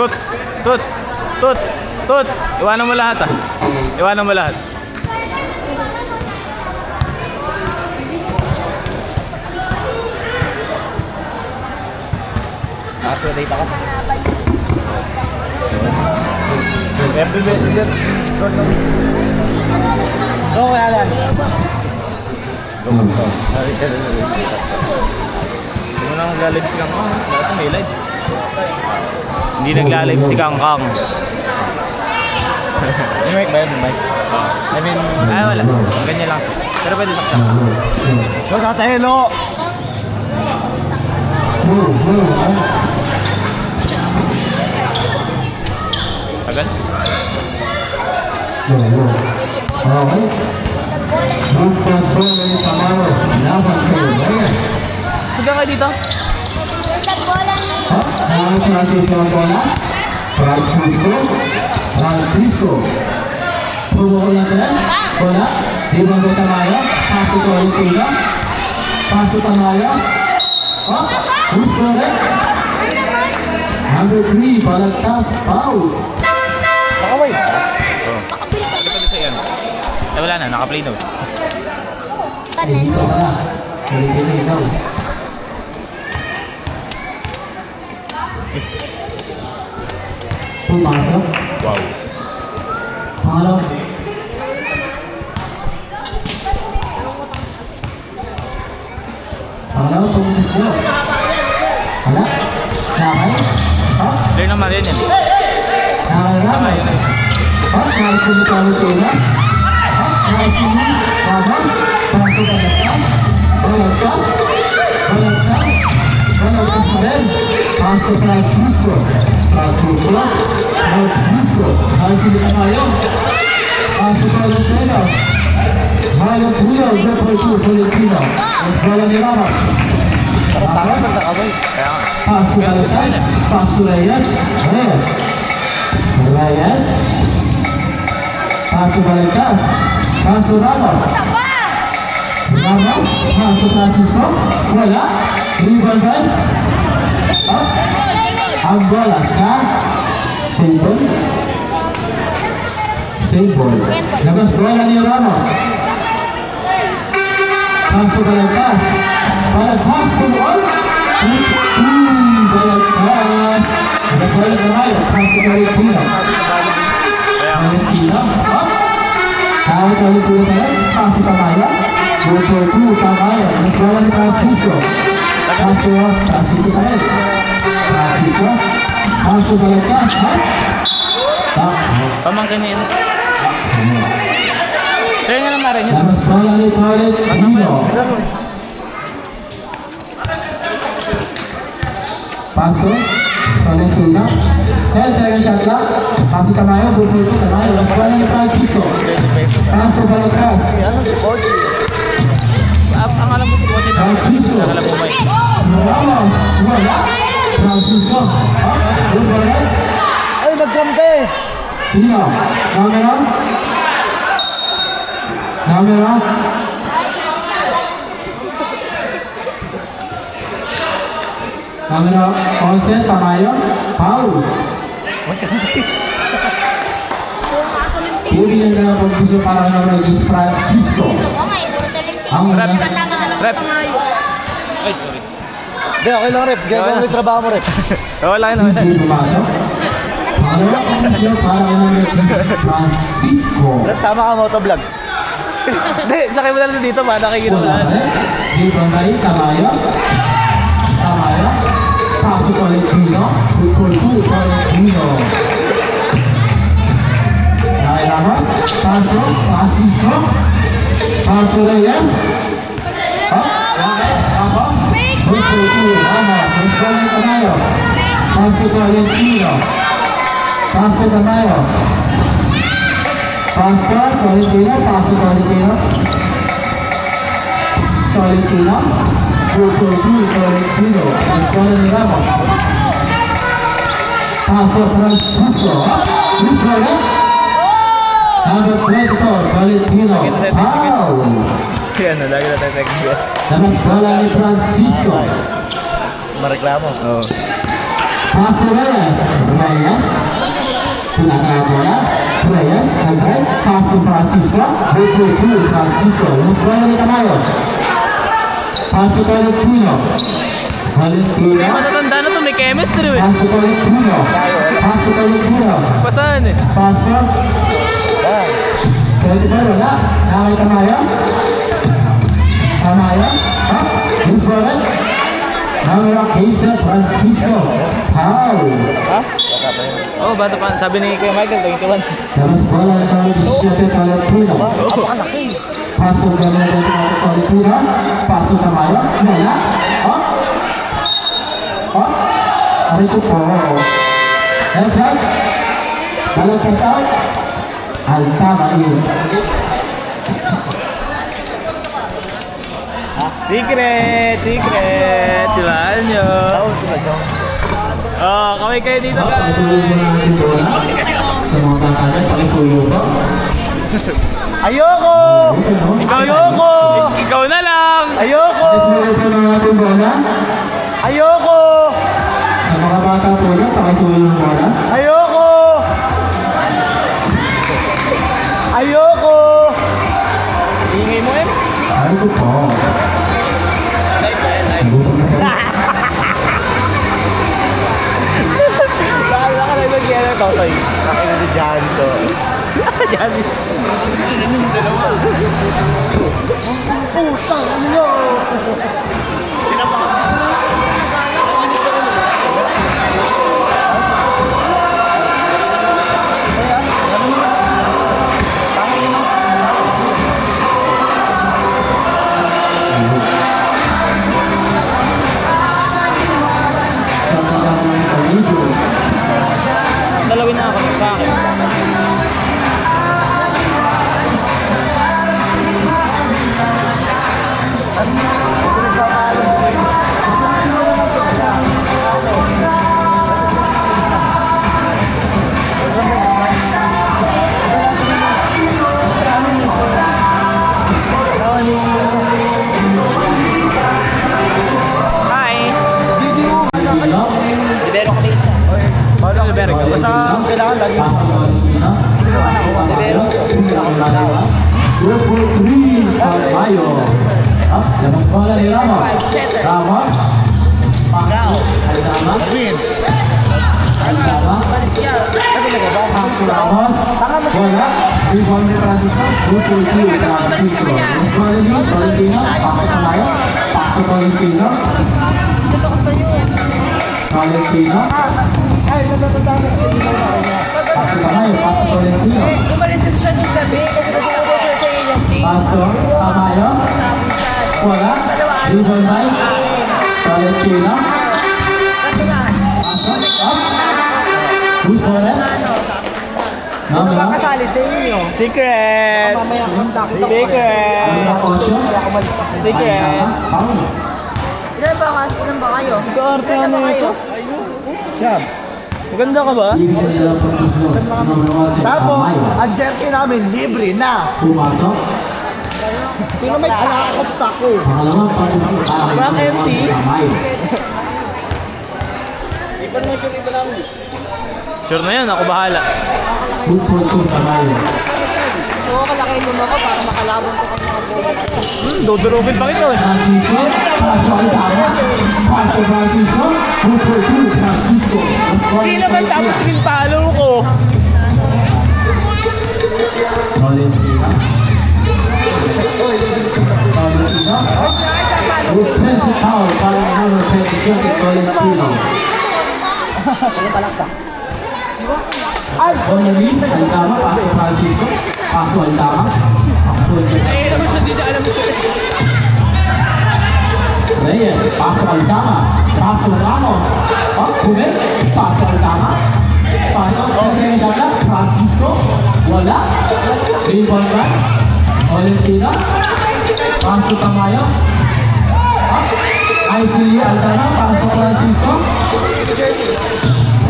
Tut! Tut! Tut! Tut! Iwanan mo lahat ah. Iwanan mo lahat. Nakasurate ako. Every messenger. Go kaya lang. Go mo to. Hindi mo na mag-live si Kang Kang. Lahat may live. Hindi nagla-live si Kang Kang. May mic ba yun? Mic? I mean, wala. Ganyan lang. Pero pwede taksan. Go tatahilo! Agad? Okay. Magpapalay Tamaro. Laban kayo. Suga ka dito? Francisco ang bola. Francisco. Pumukul natin. Bola. Ibang Tamaro. Pasok ko ulit sila. Pasok Tamaro. Good for it. Number 3, balagtas, foul. Nakaway. Oo. Ano pa dito yan? Wala na, naka-play note. Dito ka na. Dito ikaw. Pumasok. Wow. Pangalaw. Pangalaw, pumasok mo. Wala? Nakay? Clear naman rin yan. Nakay naman. Kahit kumutawag ko na. Kahit kumutawag. Pasok ka na. Balagtas. Balagtas. Balagtas pa rin. Pasok Francisco. Francisco. Francisco. Kahit hindi ka tayo. Pasok ka na sila. Mayroon tuyo. Zephyr 2. Valentino. Wala ni Rama. Tama sa nakaway. Kaya nga. Pasok ka na sila. Pasok Reyes. Reyes. Reyes. Pasok Balagtas. Pasok Ramos. Ramos. Pasok Francisco. Wala. Rivaldan. Up. Ang bola sa save ball. Save ball. Labas bola ni Ramos. Pasok Balagtas. Balagtas puluan. Balagtas. Nagbola na tayo. Pasok Valentino. Valentino. Up. Kahit Valentino tayo. Pasok Tamaya. Motor 2. Tamaya. Nagbola ni Francisco. Pasok. Francisco tayo. Francisco. Pasok Balagtas. Up. Pamangkin niya yun. Kaya nga naman rin yun. Labas bola ni Valentino. Pasok. Valentino. 10 second shot lang. Pasok Tamaya. Motor 2. Tamaya. Nagbola ni Francisco. Pasok Balagtas. Ang alam mo si Coach na Francisco. alam mo ba eh. Ramos. Wala. Francisco. Good for it. Ay, nag-jumpe! Sino? Camera? Camera? Camera? Consent, Tamayo? Foul. Uli yan na pagpuso para naman ng Francisco. Ang Rep. Rep. Ay, sorry. Hindi, okay lang, Rep. Gagawin mo yung trabaho mo, Rep. Wala yun, wala. hindi pumasok. Ano ang komisyon para naman ng Francisco? Rep, sama ka motovlog. Hindi, sakay mo na lang dito, para nakikita Wala na. pa rin. Dito na rin, Tamayo. Tamayo. Pasok Valentino. Football 2, Valentino. Ay, Ramos. Pasok, Francisco. Pasok Reyes. Ramos. Football 2, Ramos. Football ni Tamayo. Pasok Valentino. Pasok Tamayo. Pasok Valentino. Pasok Valentino. Valentino. Football 2, Valentino. Football ni Ramos. Pasok Francisco. Football Number 24, Valentino. Foul. Yan, lagi na tayo nag-get. Dapat bola ni Francisco. Mareklamo. Oo. Pass to Reyes. Reyes. Sila na bola. Reyes. Andre. Pass to Francisco. Good to Francisco. Bola ni Tamayo. Pass to Valentino. Valentino. Matatanda na to, may chemistry eh. Pass to Valentino. Pass to Valentino. Pasahan eh. Pass to. Pwede ba wala? Nakay Tamayo. Tamayo. Ha? Good bola. Number 8, Francisco. Foul. Ha? Oh, bata pa. Sabi ni Kuya Michael, 21. Tapos bola ng number 17, Valentino. Pasok na ng Valentino. Pasok Tamayo. Wala. Oh? Oh? Ano ito po? Headshot. Balagkas out. Altama yun. Secret! Secret! Tilaan nyo. Oh, kaway kayo dito guys. Pakisuyo po natin bola. Sa mga bata dyan, pakisuyo po. Ayoko! Ayoko! Ikaw na lang! Ayoko! Pakisuyo po natin bola. Ayoko! Sa mga bata po dyan, pakisuyo yung bola. Ayoko! Ayoko! Ingay mo eh. Ay ko po. Nagutom na sila. Bakit ka lang nag-gera, Totoy? Nakina ni Johnson. Yan. Sa mga ng paligo. Dalawin na ako sa akin. Hi! Paano ka Libero? Basta kailangan lagi. Group 3, Mayo. Lamang bola ni Ramos. Ramos. Ramos. Aldama. Aldama. Ramos. Bola. Rebound ni Francisco. Group 3, Francisco. Valentino. Pasok sa Mayo. Pasok Valentino. Valentino. Pasok sa Mayo. Pasok Valentino. Umalis kasi siya nung gabi kasi nag-order siya sa inyong team. Pastor, Tamayo, Wala, Rebound by Valentino. Pastor, up. Good for it. Namela. Kasali sa inyo. Secret! Mamaya kontak. Secret! Amina Osho. Secret! Paul. Ilan ba kayo? Kaarte ano ito? Siyam. Maganda ka ba? Ibigay nila po number 1 Tapos, Tamayo. ang jersey namin, libre na. Pumasok. Sino may kalakot pa ko? Pangalawang pagkakot. Frank MC. Tamayo. Sure na yan, ako bahala. Good for 2 Tamayo. Oo, kalaki yung ako para makalabon ko kung mga bola. Dodorobin pa ito eh. Francisco. Pasok ang tama. Pasok Francisco. Good for 2 Francisco. Hindi naman tapos rin follow ko. Valentina. Valentina. With 20 foul para number 27 Valentino. Only, Aldama, paso Francisco. Paso Aldama. Paso Aldama. Eh, naman siya dito alam mo. Reyes, paso Aldama. Paso Ramos. Kulit, paso Aldama. Paso Aldama. Francisco. Wala. Rebound ba? Valentina. Paso Tamayo. ICU Aldama. Paso Francisco.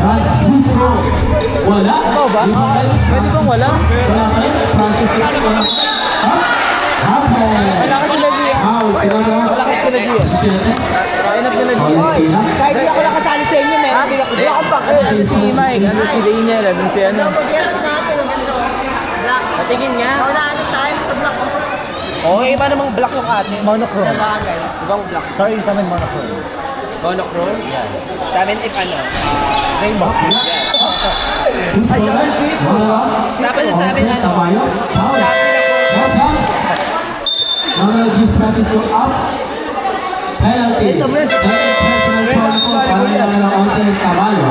Francisco. Wala. Ikaw ba? Pwede bang wala? Wala pa rin. Francisco. Wala. Ha? Hapon. Wala kasi lagi. Foul. Sila na. ko na Gian. Line up ko na Gian. Valentina. Kahit di ako nakasali sa inyo, meron din ako. Di ako pa. Ano si Mike, ano si Daniel, ano si ano. Patingin nga. Wala ano tayo sa block. Oo, iba namang black yung ate. Monochrome. Bagay. Ibang block. Sorry, sa amin monochrome. Monochrome? Yeah. 7 if ano? Rainbow. Ay, siya lang si. Dapat sa sabi ano? Tamayo. Foul. Sabi na po. That's up. Number of these passes go up. Penalty. Ito, Miss. Personal foul po para number 11 Tamayo.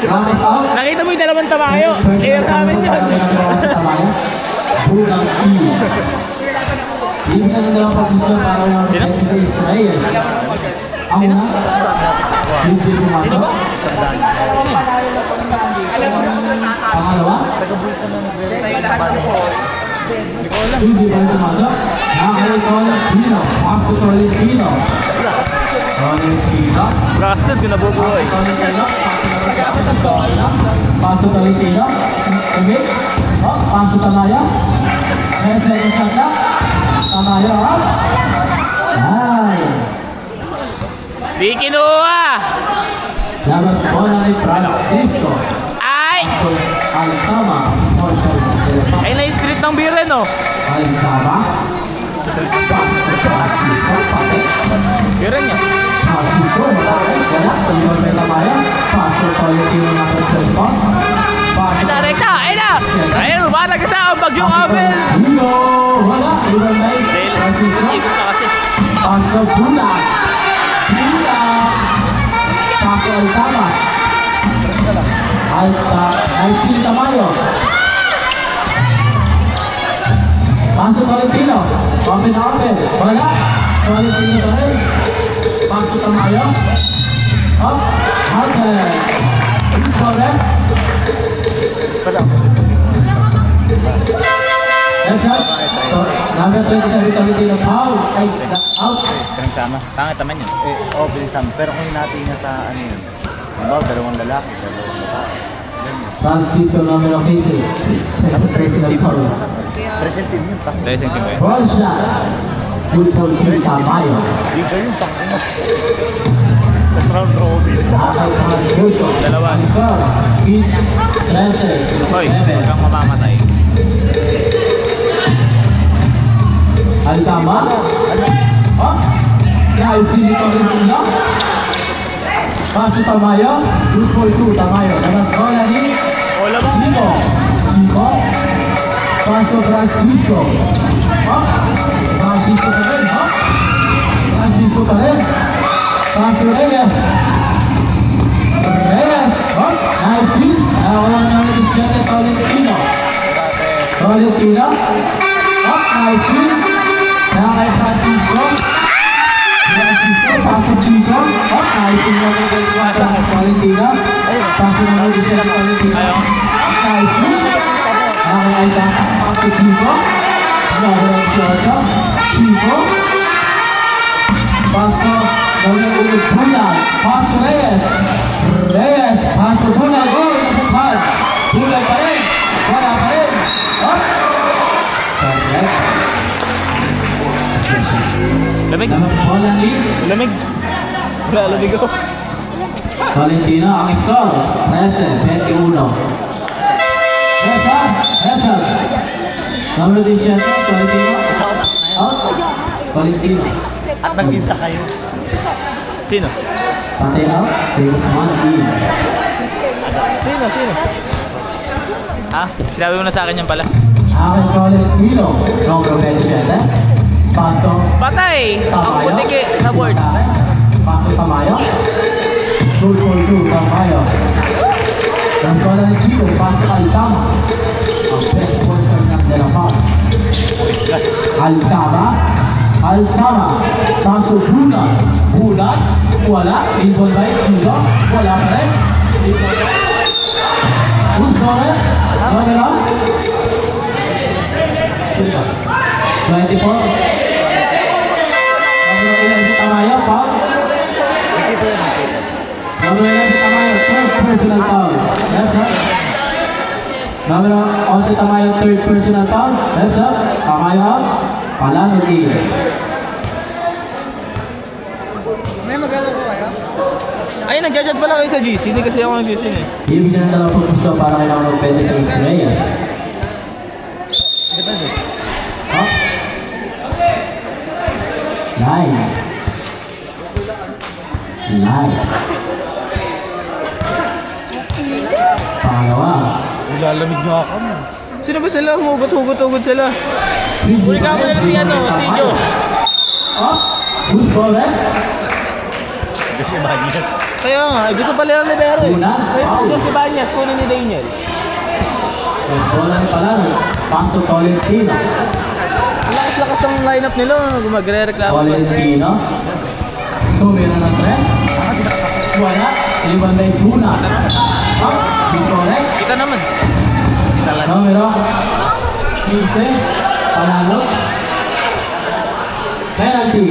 Ramos out. Nakita mo yung dalawang tamayo. Eh, namin yun. Bugang team. Ibigyan ng dalawang pag-gusto para ng 26 Reyes. Ang una, hindi pumasok. Pangalawa, hindi pa rin pumasok. Nakakalikon, Pino. Pasto Tolentino. Tolentino. Blasted ko nabubuhay. Paso Tolentino. Okay. Oh, Paso Tamayo. Messi ng Santa. Tamayo up. Ay. Di kinuha! Labas bola ni Francisco. Ay! Altama. Ay, na-street ng biren, oh. Altama. Francisco. Pati. Biren niya. Francisco. Wala. Tulong ni Tamayo. Paso Tolentino ng Francisco. Ay, na, rekta! Ay, na! Ayun, balag sa ang bagyong Abel! Hilo. Wala. Ilan na Dahil, Francisco. ikot na kasi. Paso Bulan. Bulan. Paso Altama. Alcin Tamayo. Paso Tolentino. Open open. Wala. Tolentino pa rin. Paso Tamayo. Up. Alcin. Correct. Left shot. So, number 27 Tolentino. Foul. Ay, out. Pinagsama. Pangit naman yun. Oo, bilisam. Pero kung hinati niya sa ano yun, halimbawa, dalawang lalaki, dalawang babae. Francisco number 15. Personal foul. Present team yun, pa. Dahil siyang tingin. Ball shot. Good for Kim Tamayo. Liga yun, pa. Tapos round robin. Akay Francisco. Dalawa. Score. Kids. 13. Hoy, 7. huwag kang mamamatay. Altama. Oh. Nice dito rin na. Paso Tamayo. Good for 2. Tamayo. Naman bola ni Ola ba? Nico. Nico. Paso Francisco. Oh. Francisco pa rin. Oh. Francisco pa rin. Paso Reyes. Reyes. Oh. Nice hit. Nawalan namin yung siyete Tolentino. Tolentino. Oh. Nice hit. Nakay Francisco. Francisco. Paso Chico. Oh. Nice hit namin yung siyete Tolentino. Paso namin yung siyete Tolentino. Ayaw. Nice hit. Nakay Altama. Paso Chico. Nawalan siya. Chico. Paso. Nawalan ulit Bulan. Paso Reyes. Reyes. Paso Bulan. Goal. Nasakhan. Bulan pa rin. Wala pa rin. Up. Correct. Lamig. Dapat bola ni Lamig. Wala, lamig ako. Tolentino ang score. 13-21. Heads up. Number 17, Tolentino. Out. Tolentino. At nag-insa kayo. Sino? Pati out. Famous one. In. Sino? Ha? Sinabi mo na sa akin yan pala. Akin Tolentino. Number 27. Paso. Patay! Ang putiki sa board. Paso Tamayo. Shoot for 2. Tamayo. Ang bola ni Chico. Paso Altama. Ang best worker ng Delapas. Altama. Paso Bulan. Wala. Inbol by Chico. Wala pa rin. Who's scorer? Number 24. Number 11 si Tamayo, foul. Number 11 si Tamayo, third personal foul. That's up. Number 11 si Tamayo, third personal foul. That's up. Tamayo out. Palano team. May maglalaro kayo? Ay, nagja-chat pala kayo sa GC. Hindi kasi ako nag-GC eh. Ibigyan ng dalawang pupusto para kay number 26 Reyes. Depende. Up. Line. Line. Pangalawa. Nilalamig niyo ako. Sino ba sila? Hugot-hugot sila. Uli ka mo na si ano, si Joe. Up. Good ball, eh? Kasi Banyas. Kaya nga, gusto pala ng libero eh. Una, Kaya foul. gusto si Banyas, kunin ni Daniel. Good ball pala. Pass to Tolentino. Ang lakas-lakas ng lineup nila, magre-reklamo pa. Tolentino. Tumira ng tres. Wala. Iban na Tuna. Up. Good ball, eh? Kita naman. Numero 15, panalo. Penalty.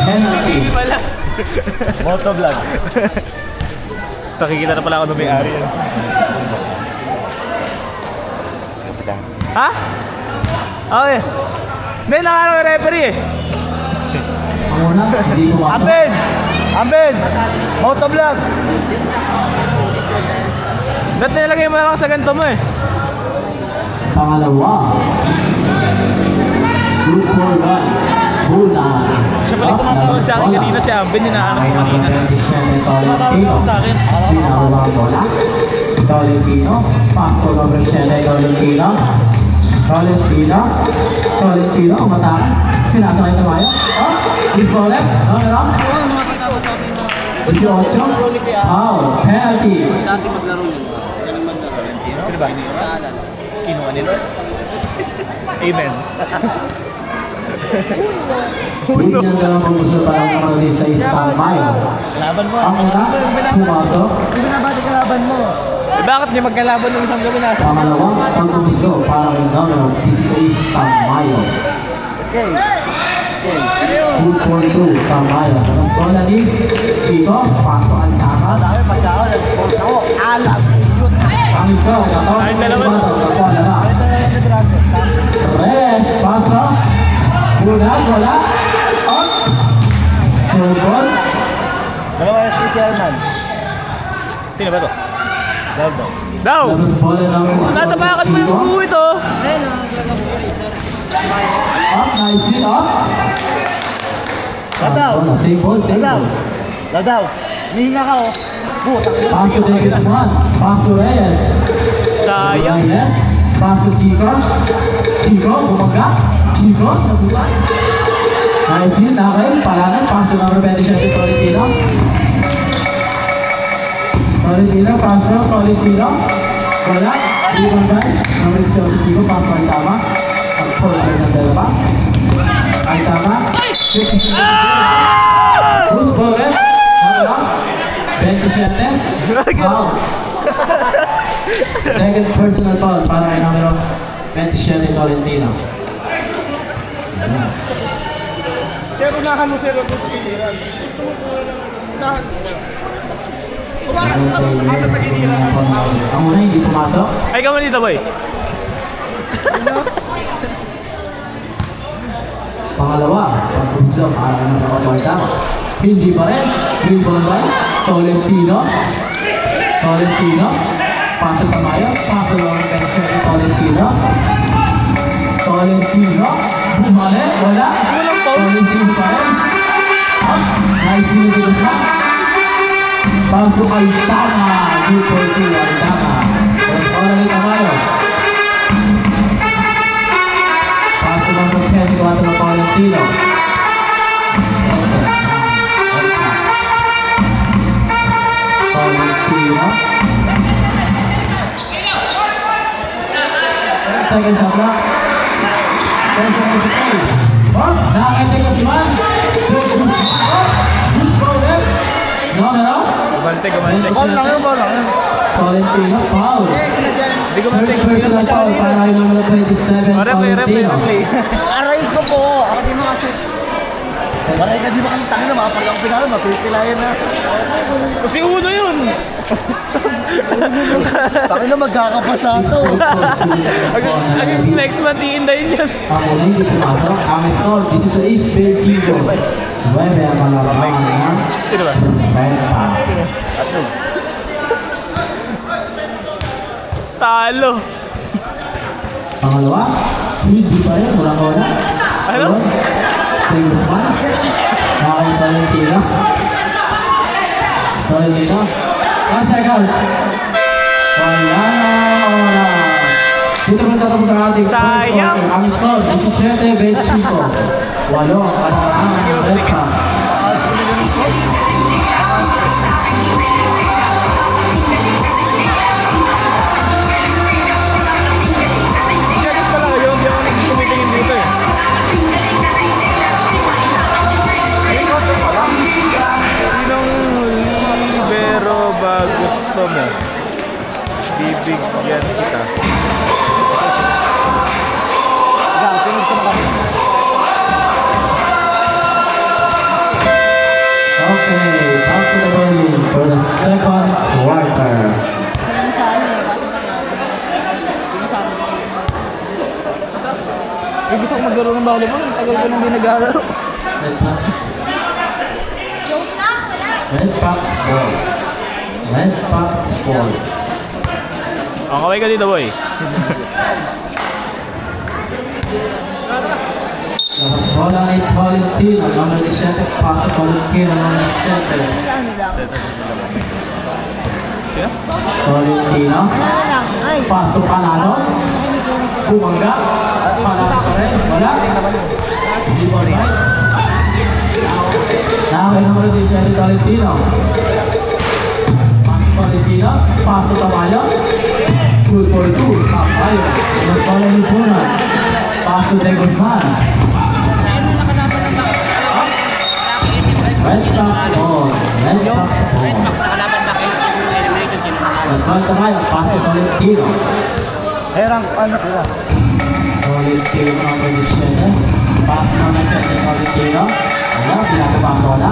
Penalty. Hindi pala. Motovlog. Nakikita na pala ako ng may-ari yan. Ha? Okay. May nakano referee eh. Ang una, hindi pumasok. Aben! Aben! Motovlog! Ba't nilagay mo lang sa ganito mo eh? Pangalawa. Good for one. Huna. Siya pala yung tumatawa sa akin kanina si Amben, hinahanap ko kanina. Tolentino. Sa akin. Pinakawa ang bola. Tolentino. Pass to number 7, Tolentino. Tolentino. Tolentino. Umatake. Pinasa kayo tayo. Oh, good for left. Numero 18. Foul. Penalty. Dati maglaro niyo. Sino ba? Kinuha nila. Amen. Hindi niya dalawang pagpuso para nakalali sa isang mayo. Laban mo. Ang una, pumasok. Binabati ka laban mo. Eh, bakit niya magkalaban nung isang gabi na? Pangalawa, pagpuso para kay numero 16 Tamayo. Okay. Good for 2, Tamayo. Ang bola ni Chico, paso ang tama. Dami pagkaon. Ako, alam. Ang score, katong Ay, dalawa na. bola na. Red, paso. Una, bola. On. Silbon. Dalawa yung si Chairman. Sino ba to? Daw. Daw! Tapos bola number 18. Tatapakan mo yung buo ito. Up, nice hit, up. Ladaw. Same ball, same Ladaw. ball. Ladaw. Nihinga ka oh. Puta. Pass to Davis Juan. Pass to Reyes. Sayang. Reyes. Pass to Chico. Chico, bumangga. Chico, nabukan. Nice hit, nakay. Palanan. Pass to number 27, Tolentino. Tolentino, pass to Tolentino. Wala. Bumangga. Number 27, Chico. Pass to Altama. Ang polo ng dalawa. Altama. Who's bowler? Wala. 27. Foul. Second personal foul para kay numero 27 Tolentino. Sir, unahan mo sir, huwag mo sa giliran. Gusto mo po unahan mo. Umakas ka naman sa tagiliran. Ang una hindi pumasok. Ay, ka mo dito, boy. Pangalawa, pagpunslo para kay numero 40. Hindi pa rin. Green ball by Tolentino. Tolentino. Paso Tamayo. Paso lang kay Tolentino. Tolentino. Bumalik. Wala. Tolentino pa rin. Nice dito siya. Paso kay Tama. Good for 2. Tama. Wala kay Tamayo. Paso lang kay Tolentino. Tolentino. Second shot na. First shot to play. Oh, nakakita ko si Juan. Push ball left. Numero. Gumante, gumante. Ball lang yun, ball lang yun. Tolentino, foul. Hindi gumante. Third personal foul para kay numero 27, Replay, replay, Tolentino. replay. Aray ko po. Ako di makashoot. Maray ka di ba kang tangin na makapag ang pinalo, mapipilayan na. Kasi uno yun. Tangin na magkakapasa ito. Next month, iindayin yan. Ang una hindi pumasok. Ang score, 16, Belgico. 9 ang mga labangan Talo. Pangalawa, hindi pa rin, walang wala. Ano? Kay Guzman. Nakay Valentino. Valentino. 10 seconds. Wala na oras. Dito mo tatapos ang ating first Sayang. quarter. Ang score, 17-25. Walo at ang red pack. Gagas pala kayo, hindi ako nagtumitingin dito eh. Sinong libero ba gusto mo? Bibigyan kita. Ikaw, sino gusto mo kami? Okay, back to the bowling for the second quarter. Eh, gusto ko maglaro ng volleyball. Tagal ko nang di naglalaro. Red Fox ball. Red Fox ball. Ang kaway ka dito, boy. Dapat bola ni Valentino. Number 17, pass Valentino. Number 7. Sino? Valentino. Pass to Panano. Bumangga. Panano pa rin. Wala. Hindi ball right. Nakakay number 17, Valentino. Pass to Valentino. Pass to Tamayo. Good for 2. Tamayo. Mas bola ni Puna. Pass to De Guzman. Red Sox ball. Red Sox ball. Guzman Tamayo. Pass to Valentino. Herang, ano sila? Valentino number 17. Pass naman kay Valentino. Wala, pinakaba ang bola.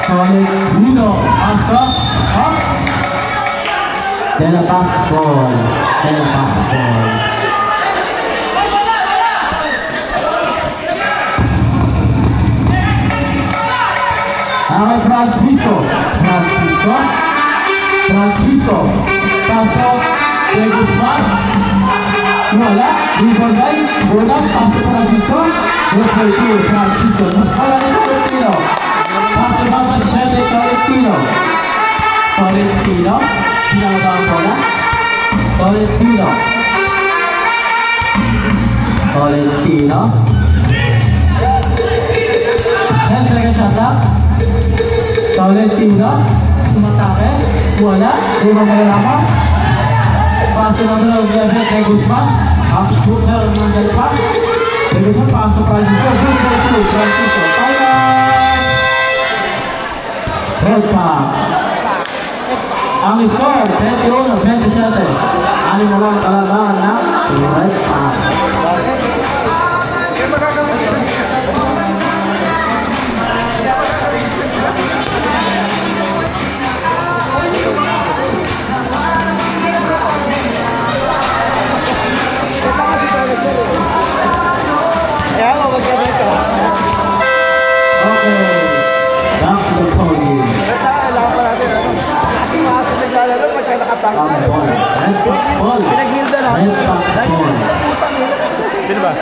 Valentino. Pass up. Then a pass ball. Then a pass ball. Ahora Francisco. Paso de Guzman. Wala. Rebound. Bola. Paso Francisco. Después tú, Francisco. Bola de Valentino. Paso number 7, Valentino. Pinakaba ang bola. Valentino. 10 seconds shot clock. Valentino. Tumatake. Wala. Di ba magalaman? Paso na doon ang Jeffet de Guzman. Ang shooter ng Jalpa. De Guzman, paso Francisco. Good for 2. Francisco. Timeout! Red pack. Ang score, 21-27. Ano na lang kalaban na red pack. Kaya magagawin nila. Kaya ako, magkabay ka. Okay. Back to the podium. Kailangan pa natin, ano? Kasi maasa naglalaro pagka nakatangka. Ang ball. Red pack ball. Pinag-hilda na. Red pack ball. Sino ba?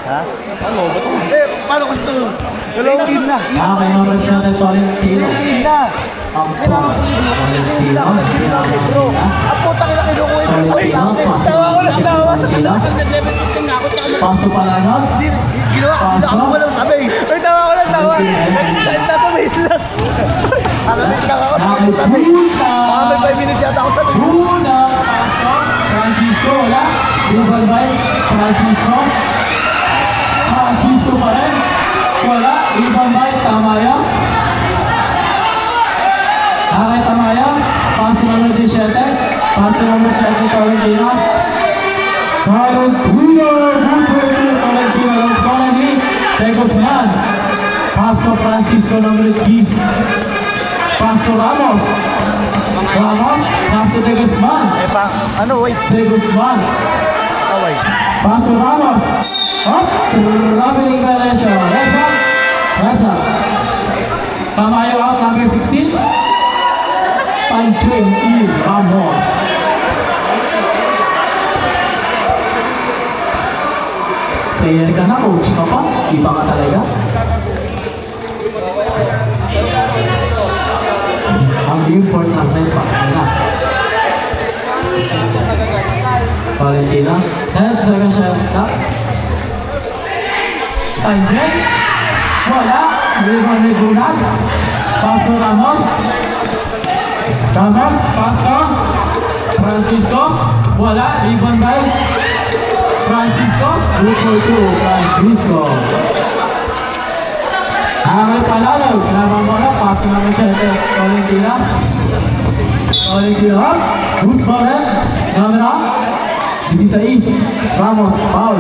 Ha? Ano? Ba't? Eh, paano kasi ito? Dalawang team na. Okay, number 7, Valentino. Team na. Ang Kailangan ball. ko kasi hindi na Valentino. ako nag-team bro. Ang putang ina kinukuha yung Valentino. Pass to Tawa ko lang, tawa. Valentino. Pass to Palanot. Ginawa ko walang sabay. Ay, tawa ko lang, tawa. Nasa base lang. Alam lang ako. Okay, Puna. Mga may 5 minutes yata ako sabay. Puna. Pasok. Francisco. Wala. Rebound by Francisco. Francisco pa rin. Wala. Rebound by Tamayo. Okay, Tamayo. Paso number 17. Paso number 7, Valentino. Valentino. Valentino. Bola ni De Guzman. Paso Francisco number 10. Paso Ramos. Paso De Guzman. Eh, pa, ano, wait. De Guzman. Oh, wait. Paso Ramos. Up. Traveling violation. That's up. Tamayo out, number 16. Player ka na, coach ka pa. Iba ka talaga. Ang import ng red pack na. Valentina. 10 seconds shot clock. Tangent. Wala. Rebound ni Bunad. Paso Ramos. Ramos. Paso. Francisco. Wala. Rebound by Francisco. 2-2. Francisco. Angel Palalo. Kinabahan mo na. Paso naman siya. Valentina. Valentina. Good for him. Camera. 16. Ramos. Foul.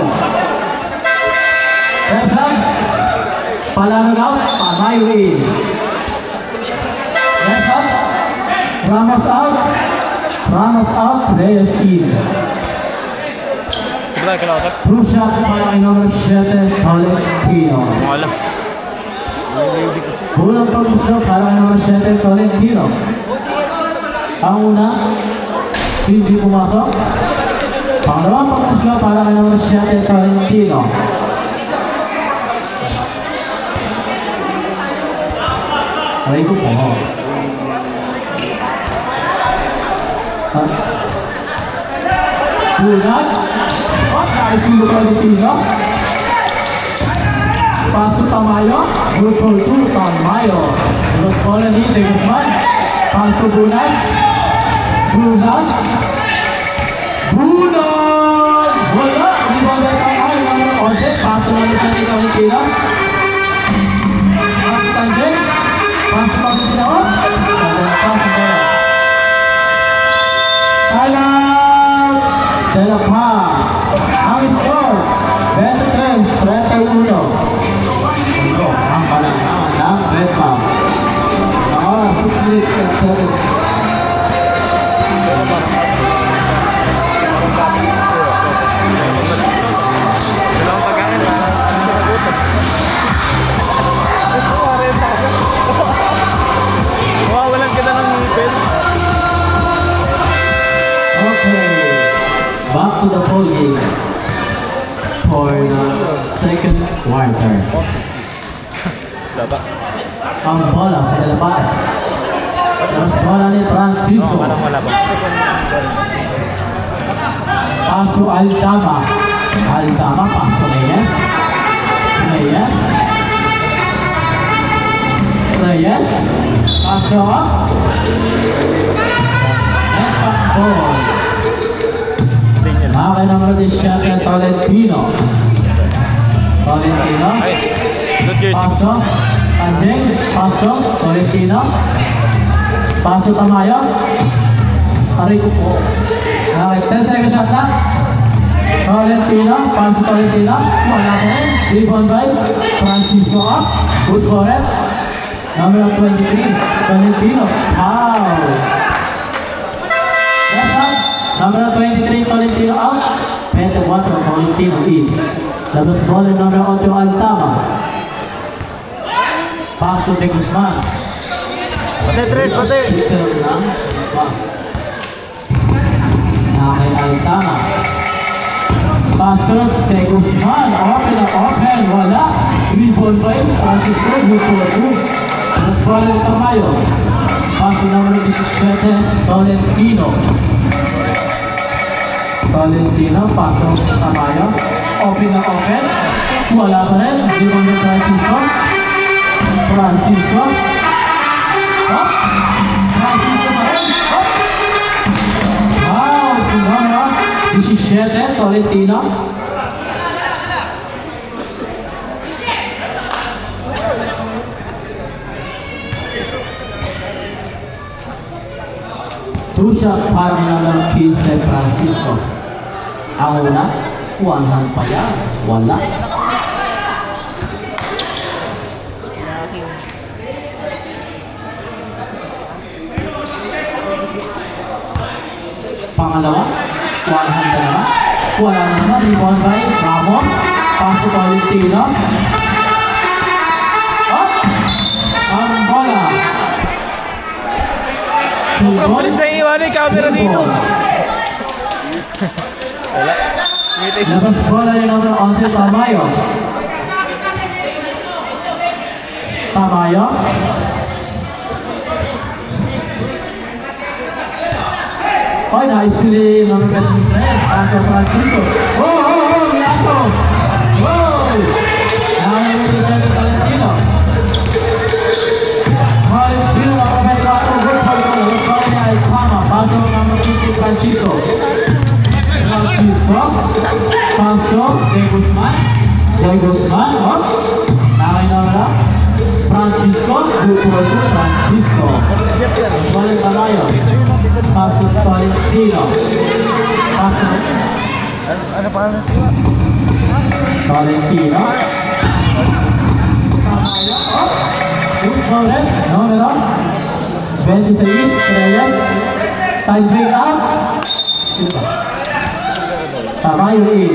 Left hand. Palalo out. Pamayo in. Left hand. Ramos out. Ramos out. Reyes in. Diba kayo kalausap? True shot para kay number 7, Tolentino. Wala. Unang pag-uslo para kay number 7, Tolentino. Ang una, hindi pumasok. Pangalawang pag-uslo para kay number 7, Tolentino. Aray ko po. Bunad. Nice to look at Tino. Pass to Tamayo. Good for 2, Tamayo. Good for the lead, Guzman. Pass to Bunad. Bunad. Bunad! Wala! Di ba ba Tamayo? Ode, pass to naman sa Tino. Pass to Tangent. Pass to Tino. Pass to Tino. Timeout! Telapa. Ang score, 23-31. Ang kalangan ng Red Pack. Ang oras, 6 minutes and 7. Dalawang pagkain na. Mawawalan kita ng ngipin. Okay, back to the ball game for the second quarter. Laba. Ang bola sa labas. Ang bola ni Francisco. Parang wala ba? Pass to Aldama. Aldama, pass to Reyes. Reyes. Reyes. Pass to and pass ball. Okay naman din siya kay Tolentino. Tolentino. Ay, good jersey. Paso. Andeng. Paso. Tolentino. Paso Tamayo. Aray ko po. Okay, 10 seconds shot na. Tolentino. Paso Tolentino. Wala ko rin. Rebound by Francisco up. Good for it. Number 23. Tolentino. Foul. Left hand. Number 23, Tolentino out. 24, Tolentino in. Labas bola number 8, Altama. Pass to De Guzman. Pati, Tres, pati. Picture lang. Pass. Nakay Altama. Pass to De Guzman. Open na open. Wala. Rebound by Francisco. Good for 2. Labas bola ng Tamayo. Pass to number 17, Tolentino. Valentino, pasok sa Tamayo. Open na open. Wala pa rin. Rebound ng Francisco. Francisco. Up. Francisco pa rin. Up. Wow! Sinama. 17, Tolentino. Two shot para ng 15, Francisco. Ang una, one hand pa yan. Wala. Pangalawa, one hand na naman. Wala na naman. Rebound by Ramos. Paso Tolentino. Up! Ang bola. Ang bilis na iiwan yung camera dito. Wala. Labas bola yung number 11, Tamayo. Tamayo. Oh, nice play, number 26, Anto Francisco. Miraco. Nakalimutan siya ng Valentino. Valentino, number 24, good for goal. Good for niya ay tama. Paso number 50, Francisco. Paso, Jay Guzman. Nakay na wala. Francisco, good for goal, Francisco. Balik Tamayo. Paso, Valentino. Paso. Ano pa ang siya? Valentino. Tamayo. Good for it. Numero 26, Reyes. Time break up. Tamayo in.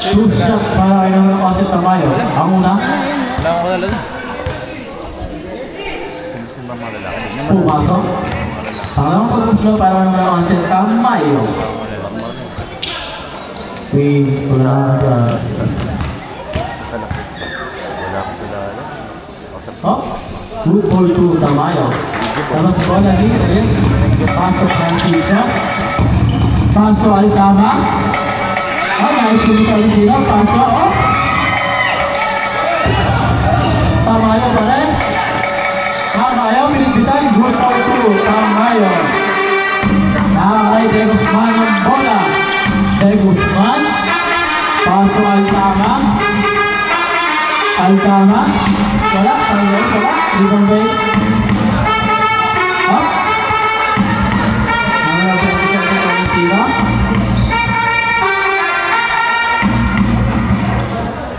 Two shot para kay numero 11, Tamayo. Ang una. Wala akong kalala. Gusto ba mga lalaki? Pumasok. Pangalawang pag-push para kay numero 11, Tamayo. Wala ka. Sa lapit. Wala akong kalala. Oh, good for two, Tamayo. Tapos bola ni Reyes. Paso Francisco. Paso Altama. Nice to meet Valentino. Paso. Tamayo pa rin. Tamayo, pinigbitan. Good for two, Tamayo. Nakakay De Guzman ng bola. De Guzman. Paso Altama. Wala. Rebound base. Up.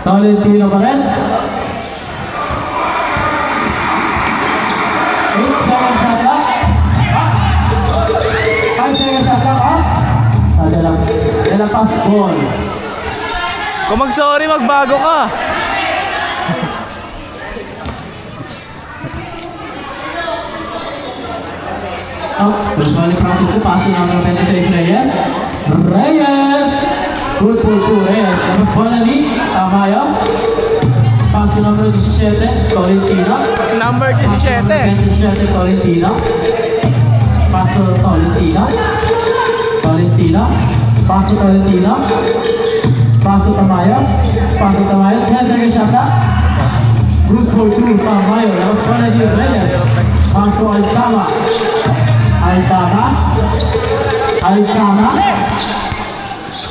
Valentino pa rin. 8 seconds shot lang. 5 seconds shot lang. Dala pass ball. Kung mag-sorry, magbago ka. Balik Francisco, paso number 26, Reyes. Good for two, Reyes. Dapat bola ni Tamayo. Paso number 17, Tolentino. Number 17. 27, Tolentino. Paso Tolentino. Paso Tamayo. 10 seconds shot na. Good for two, Tamayo. Dapat bola ni Reyes. Paso Altama.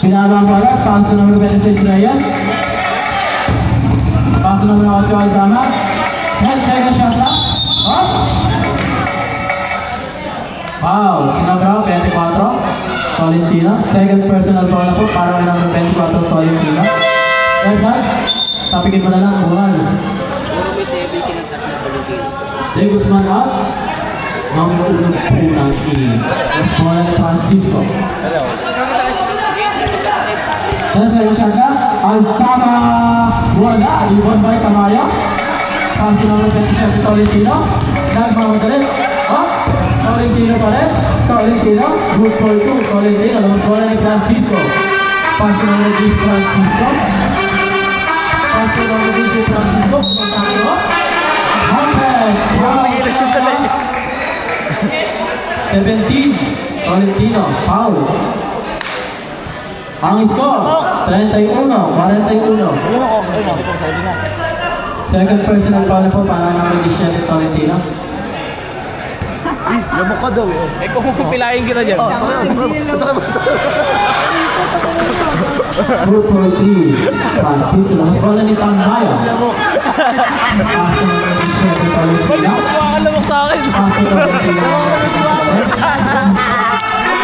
Pinabang bola, paso number 26, Reyes. Paso number 8, Altama. 10 seconds shot lang. Wow, sinabraw, 24. Tolentino. Second personal foul na po para kay number 24, Tolentino. Edgar, tapikin mo na lang, buwan. De Guzman out. Mamulog po ng bola ni Francisco. Sa shaka, Altama. Wala, rebound by Tamayo. Paso number 27, Tolentino. Nagmamadali. Tolentino pa rin. Good for two, Tolentino. Bola ni Francisco. Paso number 10, Francisco. 17, Tolentino, foul. Ang score, 31-41. Second personal foul na po para naman 17, Tolentino. Lamok ka daw eh. Kung pupilayin kita dyan. Good for three, Francisco. Mas bola ni Tamayo. Paso naman 17, Tolentino. Lamok sa akin. Paso Tolentino.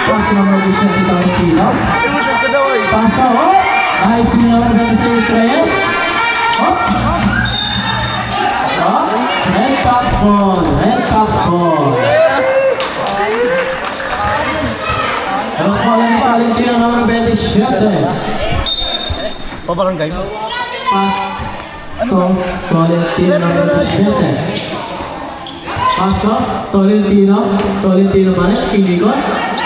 Paso naman 17, Tolentino. Paso, nice to number 26, Reyes. Red pack ball. Tapos bola ni Valentino number 27. Pabarangay mo. Paso, Tolentino number 27. Paso, Tolentino pa rin,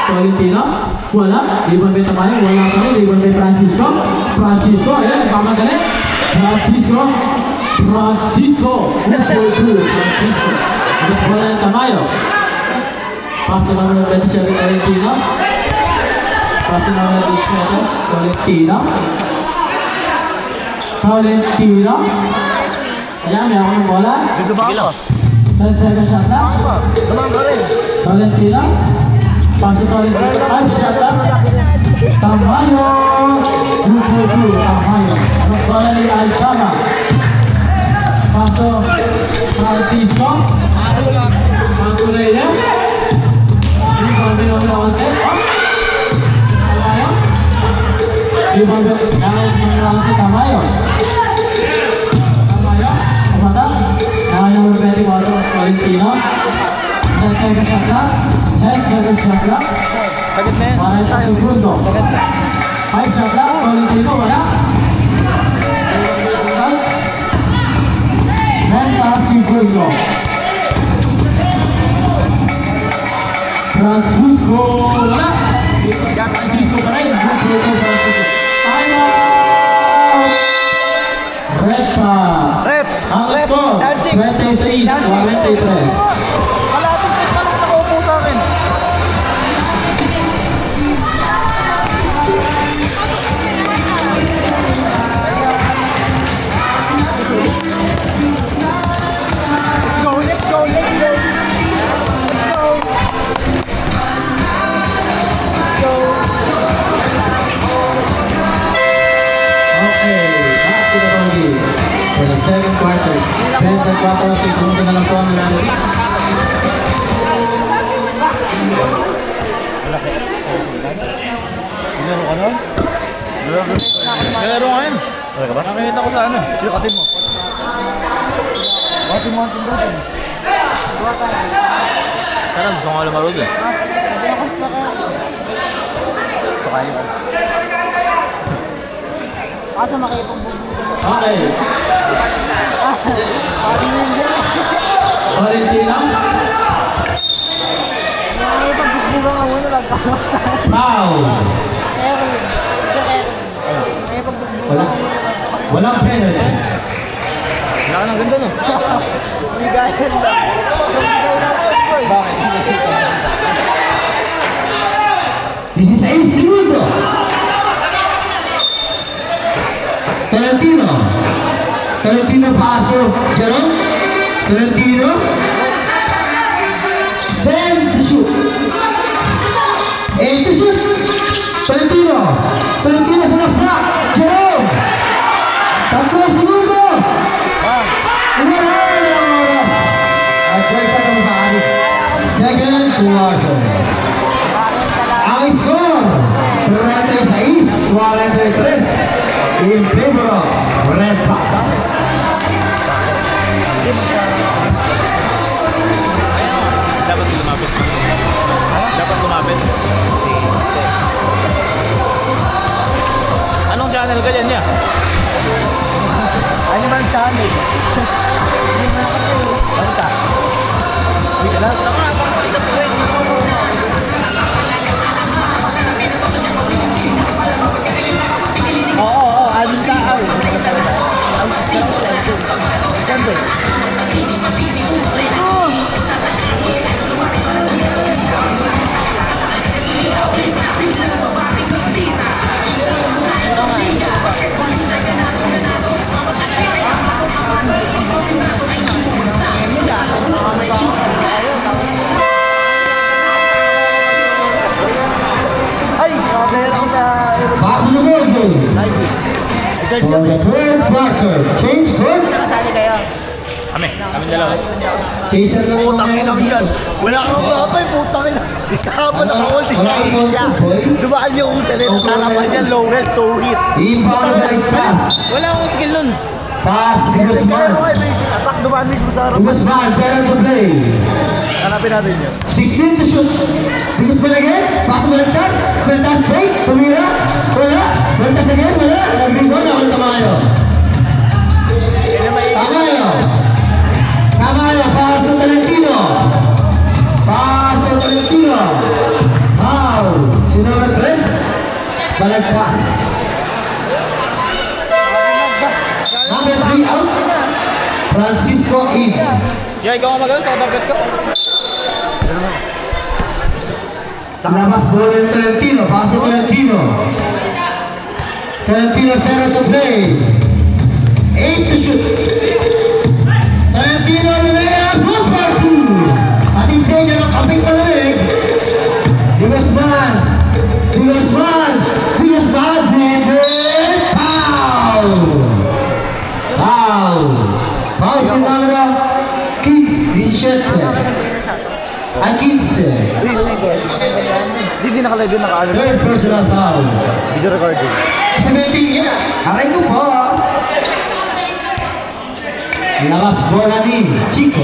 Tolentino. Wala. Rebound by Tamayo. Wala pa rin. Rebound by Francisco. Francisco. Ayan, nagpamadali. Francisco. Francisco. Good for two. Francisco. Agad bola ng Tamayo. Paso naman ng 27 Tolentino. Paso naman ng 27 Tolentino. Tolentino. Ayan, may ako ng bola. Dito ba ako? 7 shot na. Naman ka rin. Tolentino. Paso Tolentino. 5 shot na. Tamayo. Good for two. Tamayo. Agad bola ni Alcama. Paso Francisco. Paso Reyes. Rebound by Nono Once. Tamayo. Rebound by Nono Once. Tamayo. Tamayo. Kumata. Number 21, Valentino. Second shot na. Second shot na. Sagad na yan. 40 segundo. 5 shot na. Valentino. Wala. 30 segundo. Francisco. Wala. Francisco pa rin. Francisco. Timeout. Red pa. Rep! Ang Rep! score, Dancing! 26, 43. Kalating pa lang nakaupo sa akin. Go, let's go, let's go! Let's go! Let's go! Okay, back to the ball game for the second quarter. 24 segundo na lang po ang nangyari. Dinaro ka nun? Nalaro ka yun. Wala ka ba? Nakikita ko sa ano. Sino katin mo? Katin mo ang tindahan. Sana gusto ko nga lumaro dun. Pakain ko. Kaso makipag Okay. Valentino. Nakipagbugbura ka muna, nagkakawa sa Foul. Erwin. Si Erwin. Nakipagbugbura ka muna. Walang penalty. Wala ka ng ganda no. Bigayan lang. Bigay lang po, boy. Bakit? 16 segundo. Tolentino. Tolentino paso. Jerome. Tolentino. Then to shoot. And to shoot. Tolentino. Tolentino sa last. Jerome. 3 segundo. Wala ang oras. At break pa naman sa akin. Second quarter. Ang score, 36-43 in favor of Red Fox. Dapat lumapit. Dapat lumapit. Anong channel ka dyan niya? Ano man channel? Ano ka? Hindi ka lang. Oo, aling tao. Ganda. Ay, meron ako sa Back to the ball game Ikaw for the third quarter. Change court. Kasali kayo. Kami dalawa. Jason na putang ina yan. Wala kang mapay, putang ina. Kahapon naka-hold siya. Dumaan yung sa rin. Tarapan niya, lowell, 2 hits. Inbound direct pass. Wala akong skill nun. Pass to Kaya Guzman. mo kayo, basic attack, dumaan mismo sa harapan. Guzman, center to play. Hanapin natin yun. 16 to shoot. Guzman again. Pass to Belentas. Belentas break. Tumira. Wala. Belentas again. Wala. Nag-rebound ako ng Tamayo. Tamayo. Tamayo. Pass to Tolentino. Pass to Tolentino. Foul. Si number 3. pass. Number 3 out. Francisco in. Yeah, ikaw ang magaling sa dapat ko. Labas bola ng Tolentino. Paso Tolentino. Tolentino center to play. 8 to shoot. Tolentino lumaya. Good for 2. Ating sa inyo ng kaping malamig. Di Guzman. Foul. Foul si numero 15. 17. Ang 15. Hindi nakalive yun, naka-ano. Third personal foul. Video recording. 17 yan. Aray ko po. Labas bola ni Chico.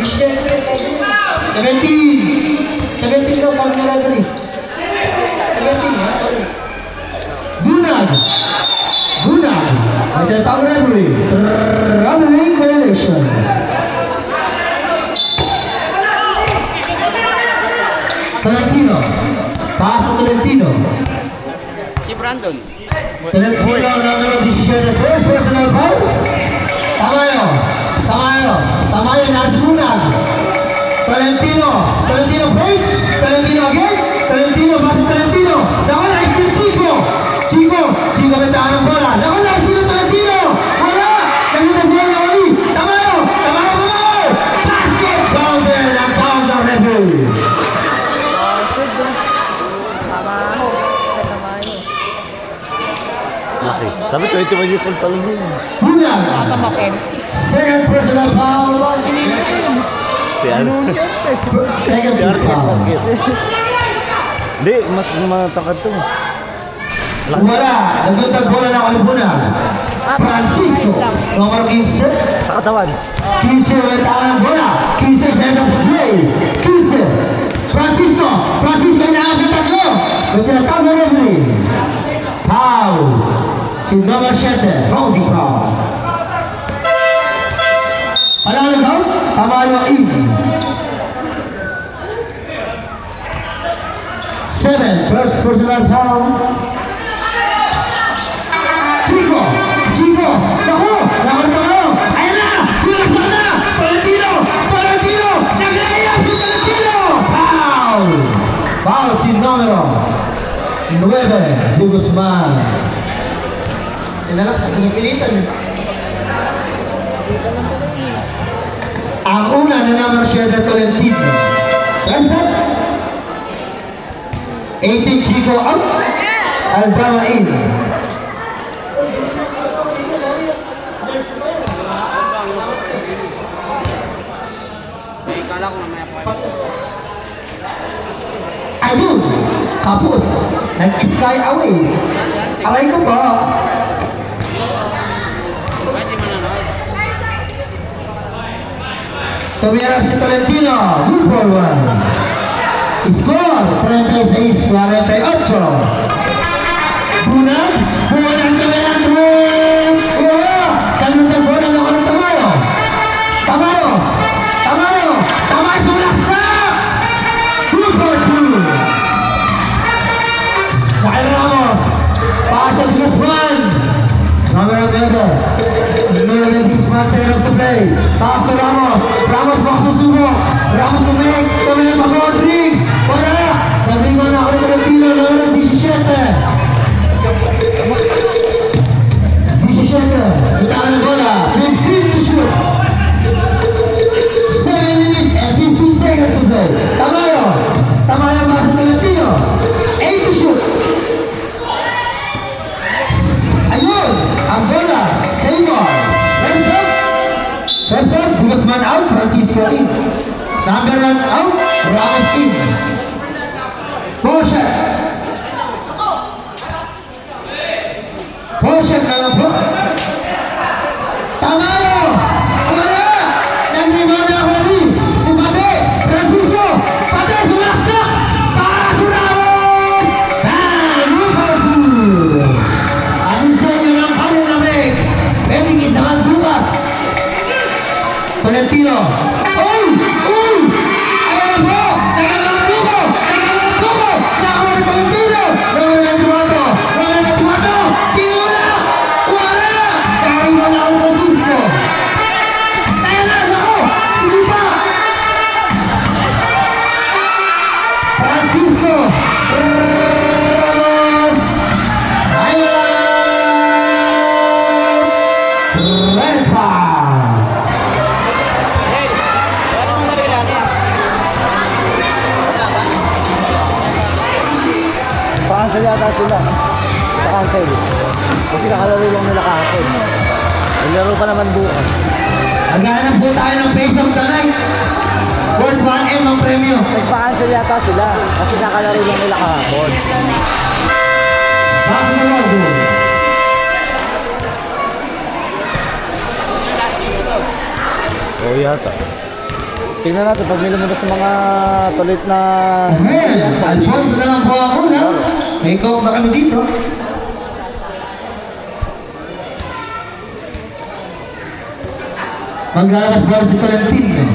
17 daw pang nilagay. 17 ha? Bunag. May tatawag referee. Traveling violation. Tolentino. Paso Tolentino. Si Brandon. Tolentino numero 17. Third personal foul. Tamayo na Bunag. Tolentino break. Tolentino again. Tolentino. Naku na isin Chico bentahan ng bola. Naku na isin Tolentino. Wala. Nagulong bola ulit. Tamayo. Basket counter ang counter referee. Okay. Sabi 21 years old pa lang yun. Bunag. Second personal foul. Si ano? Second foul. Hindi, mas matakad to. Wala. Nagulong bola ng Albuna. Francisco. Numero 15. Sa katawan. 15 ulit ang bola. 15 center for play. 15. Francisco inaas ng tatlo. May tinatawag na referee. Foul. Si number 7. Rowdy Brown. Panalo daw? Tamalo in. 7. First personal foul. Chico! Naku! Ayan na! Sinasal na! Tolentino! Nag-iayap si Tolentino! Foul si numero 9, Di Guzman. Inalak sa pinipilitan. Ang una na numero 7, Tolentino. Ramsat! 18 Chico out. Aldama in. Ayun, kapos, nag-sky away. Aray ko po. Tumira si Tolentino, good for 1. Score, 36-48. Bunag tumira ng kanuntan ko na ako ng Tamayo, sumaksak! Good for 2. Kyle Ramos, pasok Guzman. Numero 9, Guzman center to play. Pasok Ramos makasusubo. Ramos tumig mag-ordering. Wala, sabi mo na ako ng Tolentino, numero 17. 17, itahan ng bola, 15 to shoot. 7 minutes and 15 seconds to play. Tamayo ba sa Tolentino? 8 to shoot. Ayun, ang bola, Seymour. Remson, Guzman out, Francisco in. Number 1 out, Ramos in. 4 shot na lang po. Tamayo! Wala! Nag-rebound na ako rin. Pati! Francisco! Pati! Sumaksak! Paso Ramos! Rupert! Anin sa inyo ng kanilamig. Pemigis naman bukas. Tolentino. Uy! Ayan po! Nakakalap po! Nakakalap po! Nakakalap po! Tolentino! red foul. Pa-cancel yata sila. Pa-cancel. Kasi kakalaro lang nila kahapon. Naglaro pa naman bukas. Maghanap po tayo ng face of the night. Worth 1M ang premyo. Nagpa-cancel yata sila. Kasi nakalaro lang nila kahapon. Basketball goal. Oo yata. Tingnan natin pag may lumabas ng mga tulit na... Ayan, Alfonso na lang po ako na. May coke na kami dito. Maglalabas ba si Tolentino?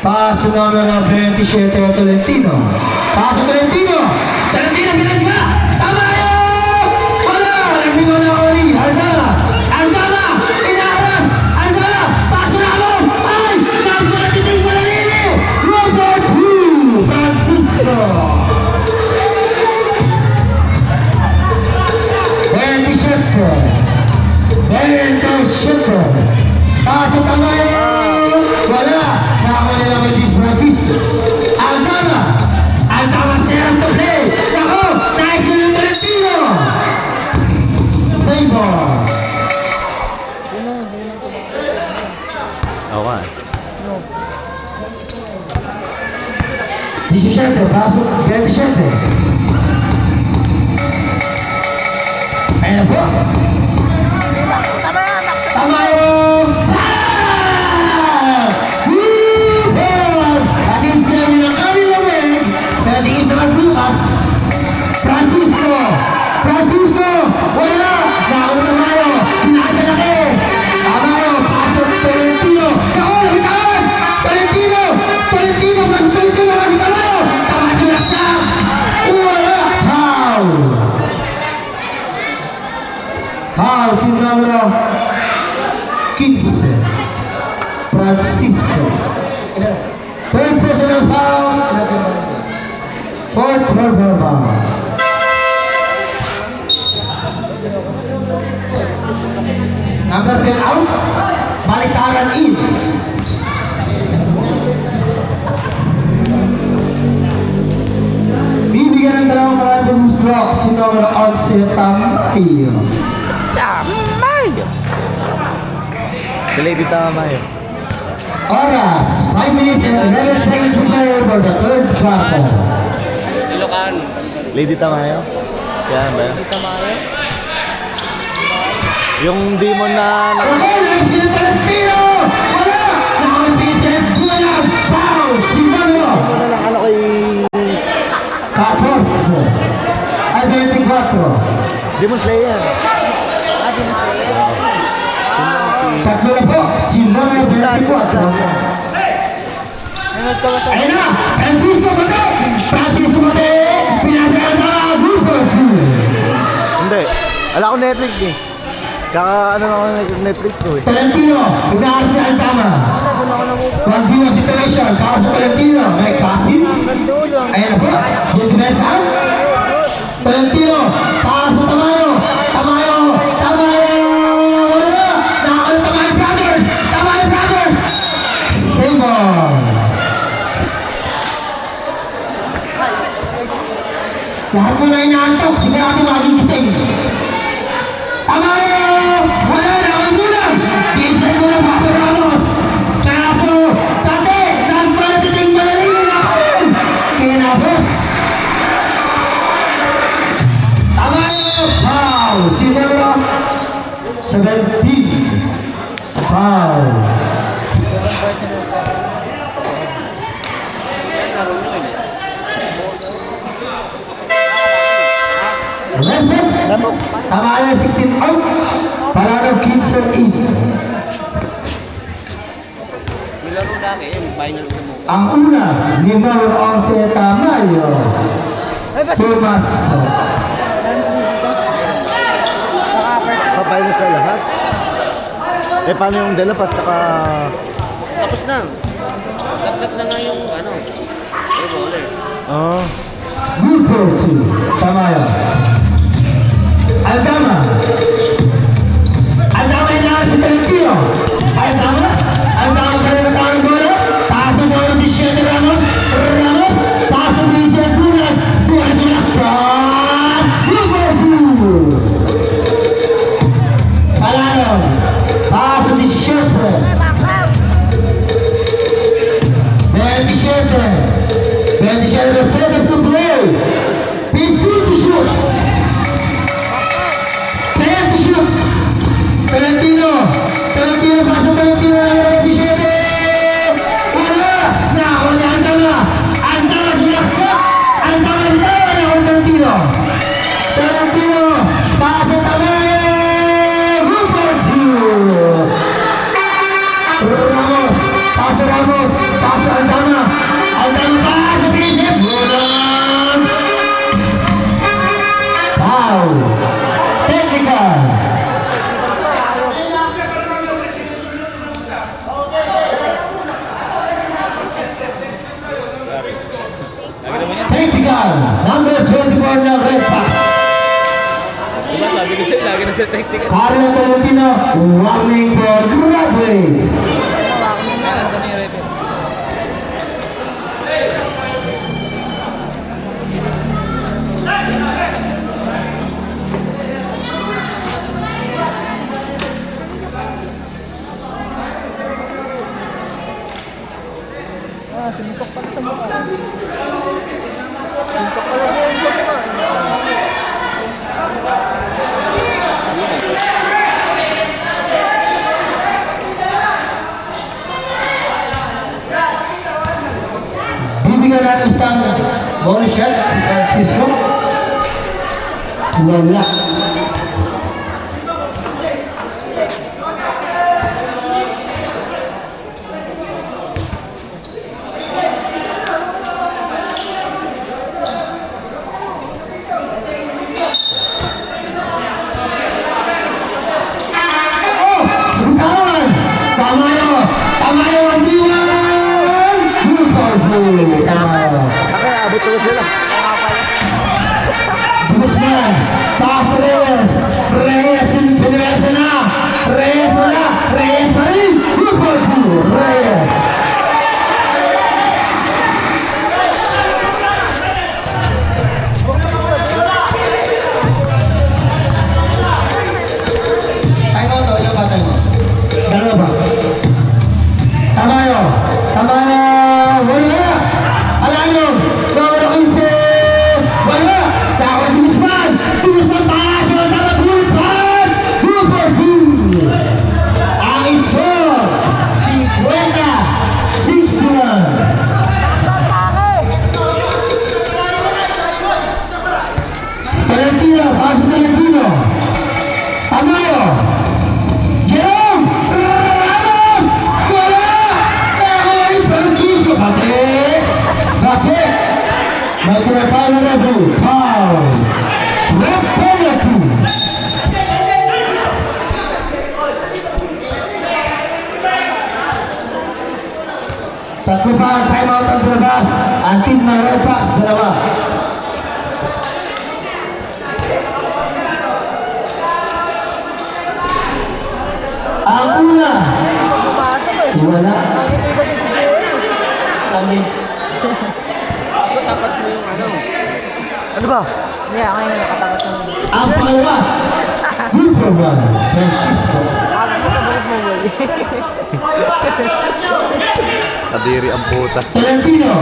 Paso numero 27 Tolentino. Paso Tolentino! Tolentino ginagawa! Tama yun! Wala! Nagbigo na ako ni Aldama! Aldama! Inaharas! Aldama! Paso na ako! Ay! Nagmatitig mo na nili! Robert Hu! Francisco! 27! Paso Tamayo! Wala! Nakakuha nila Magis Francisco. Aldama! Aldama stand to play! Ako! Nice yung Tolentino! Saber! Oo nga. 17, paso 27. Ayan na po. Tamayo! Ating sinabi ng kanila pero tingin sa magbukas. Francisco! Francisco! Wala! Nakakuha na Tamayo! Pinasa na kayo! Tamayo! Paso Tolentino! Ako! Nabitawan! Tolentino! Tolentino! Tolentino! Tamayo! Tamayo! Laksak! Wala! Foul! Foul! Si numero 15. Francisco. Third personal foul. Fourth personal foul. Number 10 out. Baliktaran in. Bibigyan ng dalawang maraming stroke si numero 11 Tamayo. Si Lady Tamayo. Oras, 5 minutes and 11 seconds to play for the third quarter. Lady Tamayo? Yan ba yun? Yung demon na... Ako, nice yung Tolentino! Wala! Nakakampisip! Buwan! Foul! Simano! Ano lang ano kay... 14 ay 24. Demon Slayer. Tatlo na po, Simano 24. Ayun na! Francisco Mate! Francisco Mate! Pinasakal na nga! Rupert! Hindi. Ala ko Netflix eh. Kaka ano ako ng Netflix ko eh. Tolentino! Pinaharap si Aldama. 1v1 situation. Kaos sa Tolentino. May Kasim. Ayan na po. Dinesa. Tolentino. Kaos sa Tamayo. Tamayo. Tamayo. Wala. Nakakala Tamayo Brothers. Tamayo Brothers. Saber. Lahat mo na inaantok. Sigurado magigising. Tamayo. Wala na. Wala muna. Gising mo na Paso Ramos. Kaso. Tate. Nagpatiting malalim na ako. Kinapos. Tamayo. Foul. Sinero. 17. Foul. Reset. Tamayo 16 out. Palano Kids in. Nilaro dati, yung final sa mo. Ang una, ni number 11 Tamayo. Thomas. Papay na sa lahat. Eh paano yung Delapas tsaka... Tapos na. Latlat na nga yung ano. Roller. Oh. Rupert. Tamayo. Aldama. Aldama yung lahat si Tolentino. Tolentino, warning for graduate. Ah, sinuntok pala sa mukha. Sinuntok pala din sa mukha. Bibigyan natin isang bonus shot si Francisco. Wala. Oh! Butawan! Tama yun! Tama yun! 1v1! Good for you! Tama. Kaya abot ko sila. Guzman, pass Reyes, Reyes in Generation na, Reyes wala, Reyes pa rin, good for you, Reyes. Time out, ilang ba time out? Dalawa ba? Tamayo, Tamayo, wala, Alano, numero 15, wala, dapat Guzman, Guzman pass, wala dapat good pass, good for you. Ang score, 50-61. Valentino, pass to Valentino. Tamayo, Jerome, Ramos, wala, Egoy, Francisco, bakit? May tinatawag na po, foul. Red penalty. Tatlo pa ang timeout ang labas. Ang team ng Red Fox, dalawa. Ang una, wala. Kami. Tapat mo yung ano. Ano ba? Hindi, ako yung nakatakas ng... Ang pangalawa, good for one, Francisco. Ako mo tabalik mo, boy. Kadiri ang puta. Valentino,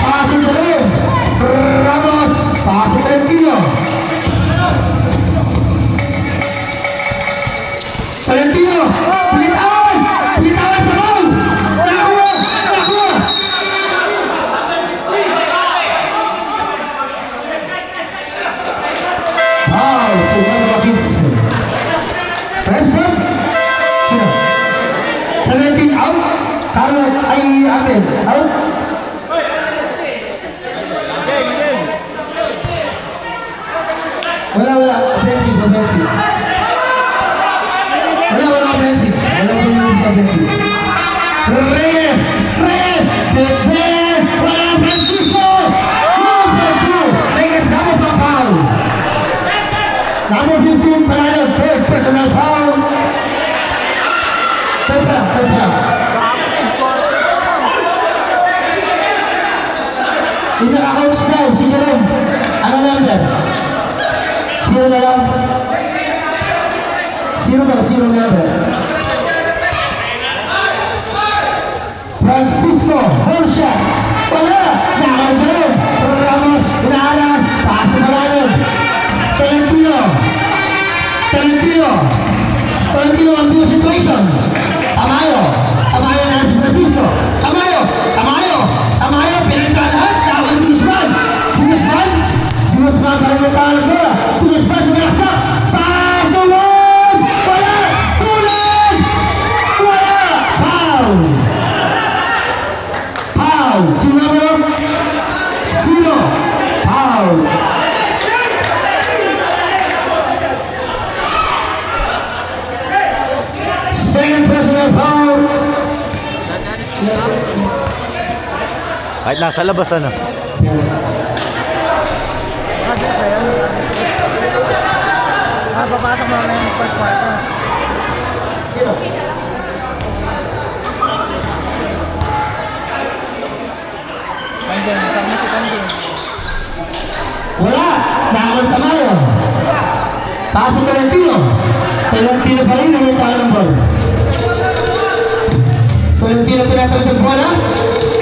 pasok na rin. Ramos, pasok Valentino. Valentino, pilitawan! Pilitawan sa ball! Nakuha! Nakuha! Wow, suman na bakits. Remson, sino? 17 out. Carlo ay amin. Out. Wala. Offensive. Wala offensive. Offensive. Reyes! Defend! Wala Francisco! Reyes, damo pa foul. Damo 15 panalo. Third personal foul. Sobra. Pinaka-coach daw, si Jerome. Ano number? Zero na lang. Zero number. Francisco, home shot. Wala! Nakaw Jerome. Ramos, inaalas. Pass na Malanod. Tolentino, ang view situation. Tamayo na si Francisco. Tamayo, pinagka lahat. Dapat Guzman pa rin magkakalap bola. Guzman sumaksak. Pass the one! Wala! Tulan! Wala! Foul! Sino numero? Zero! Foul! Second personal foul! Kahit nasa labas ano. Papasok mo na yung first quarter. Pasok Tolentino. Tolentino pa rin, nangyay ng ball. Tolentino tinatawag ng bola.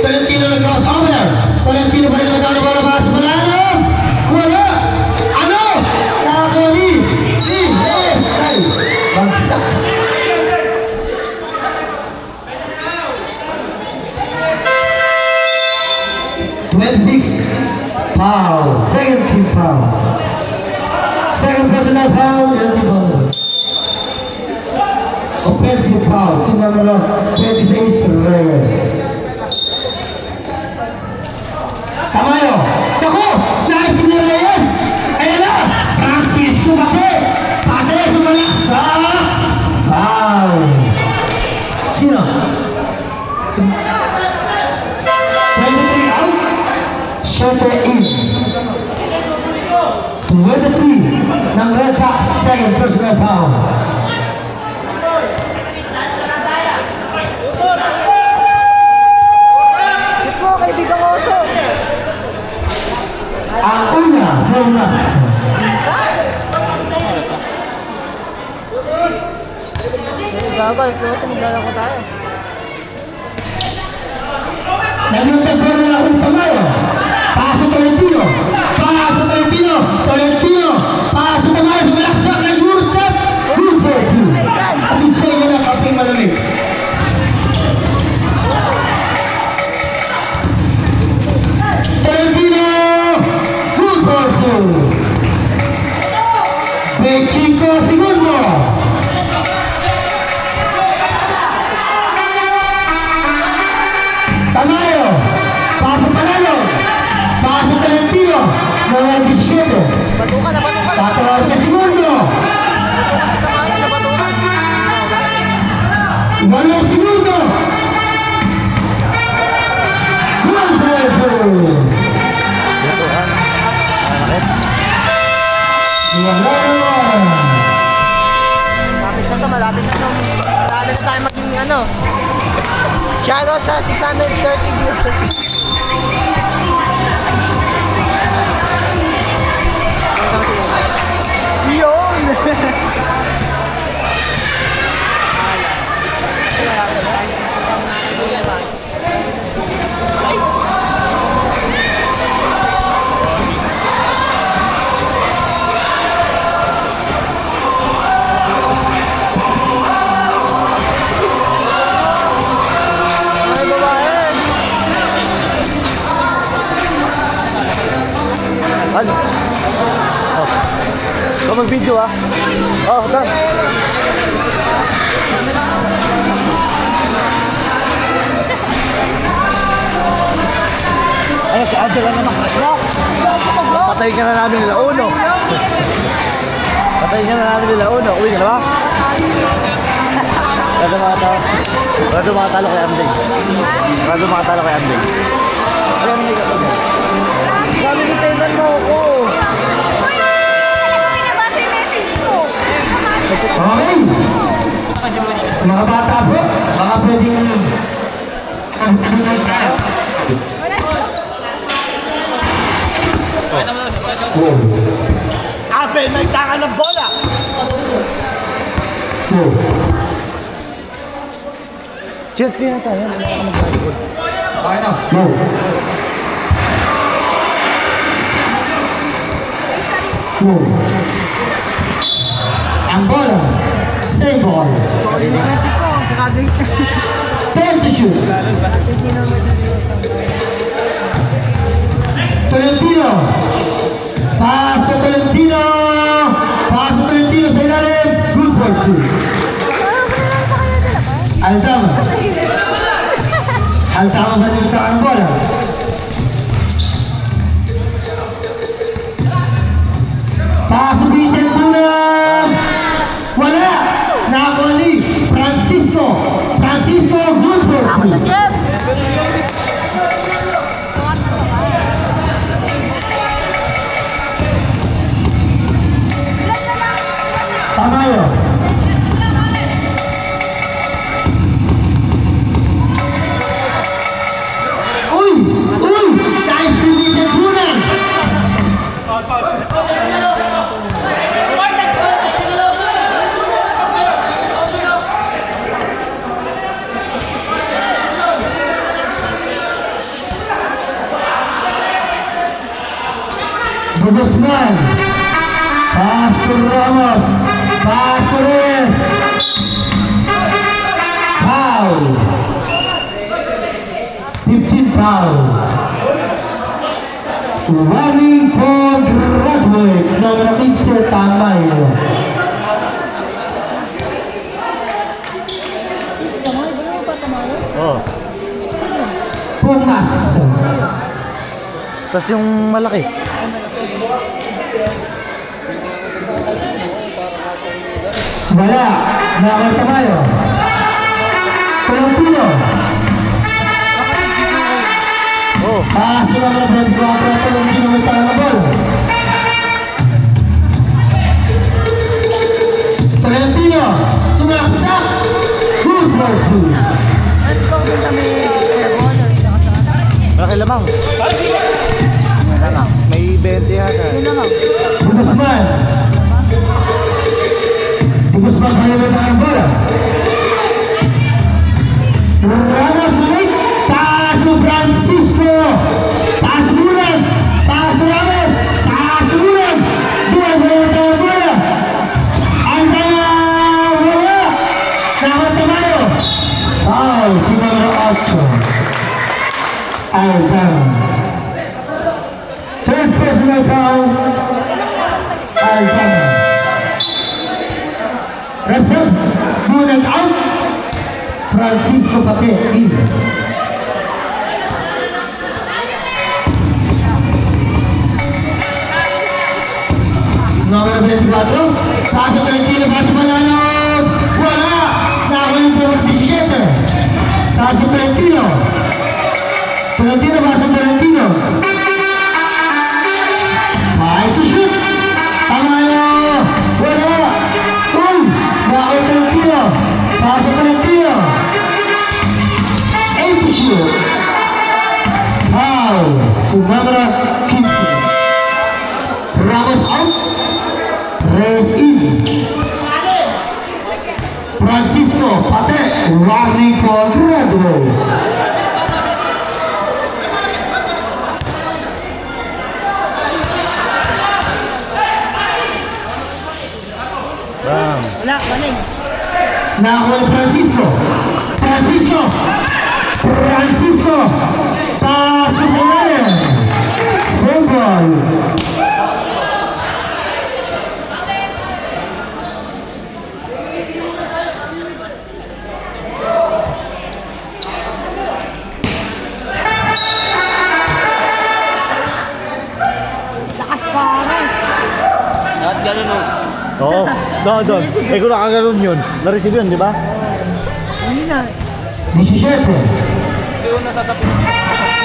Tolentino nag-crossover. Tolentino pa rin ng bola. Pasok Malano. Wala. Ano? Nakakuli. Ay, bagsak. Foul. Second team foul. Second personal foul. Third team foul. Offensive foul. Team number 26, Reyes. Tamayo. Naku! Nice team ni Reyes. Ayan na. Francisco Bate. Pate sumala sa foul. Sino? 23 out. Shooter in. 23. Number back. Second personal foul. Ang una, bonus. Nagtagpero na ulit Tamayo. Pasok Tolentino. Pasok Tolentino. Tolentino. Pasok Tamayo sa malaksak na Eurostep. Good for two. At insay mo na kaping malamig. Tolentino. Good for two. 25 segundo. Tamayo, pasok Panalo, pasok Tolentino, number 17. 14 segundo. 8 segundo. 1-0. Malapit na tayo maging ano. Shoutout sa 630 viewers. Yun! Ano? Oh. Ikaw mag-video ah. Oh, done. Ano, si Angela naman crush mo? Patayin ka na namin nila uno. Patayin ka na namin nila uno. Uwi ka na ba? Rado mga talo kay Amding. Rado mga talo kay Amding. Alam mo ka ba? Sabi ni Sendan mo ako. Okay. Mga bata po, baka pwedeng Abel, may taka ng bola. Chill, clear na tayo. Wala ka mag-volleyball. Okay na. Ang bola, save ball. 10 to shoot. Tolentino. Paso Tolentino. Paso Tolentino sa ilalim. Good for two. Aldama. Aldama ba yung takang bola? Paso Vincent Tunan. Wala. Nakakuha ni Francisco. Francisco, good for two. Tamayo. Uy! Nice to meet you, Tunan. Guzman. Pass to Ramos. Pass to Reyes. Foul. 15 foul. Warning for graduate. Number 15, Tamayo. Oh. Pumas. Tapos yung malaki. Wala. Nakakal Tamayo. Tolentino. Oh. Pass to number 24, Tolentino may panabol. Tolentino. Sumaksak. Good for two. Malaki lamang. May 20 yata. Guzman. Guzman kalimutan ang bola. Ramos balik. Taas to Francisco. Taas bulan. Taas to Ramos. Taas to bulan. Bulan kalimutan ang bola. Ang tama. Wala. Nakot Tamayo. Foul. Si numero 8. Alvaro. Third personal foul. Alvaro. Repson, munag out. Francisco Pate, in. Number 24, Paso Tolentino, Paso Manalo. Wala! Nakakulit po ng 17. Paso Tolentino. Tolentino, Paso Tolentino. Five to shoot. Tamayo. Wala. Uy. Nakakulit Tolentino. Paso Tolentino. 8 to shoot. Foul. Sumabra 15. Ramos out. Reyes in. Francisco Pate. Warning for graduate. Bam. Nakakuha ni Francisco. Francisco. Francisco. Pasok sa ilalim. Same ball. Dapat ganun o. Oo. Doon. Eh kung nakagaroon yun, na-receive yun, di ba? 17.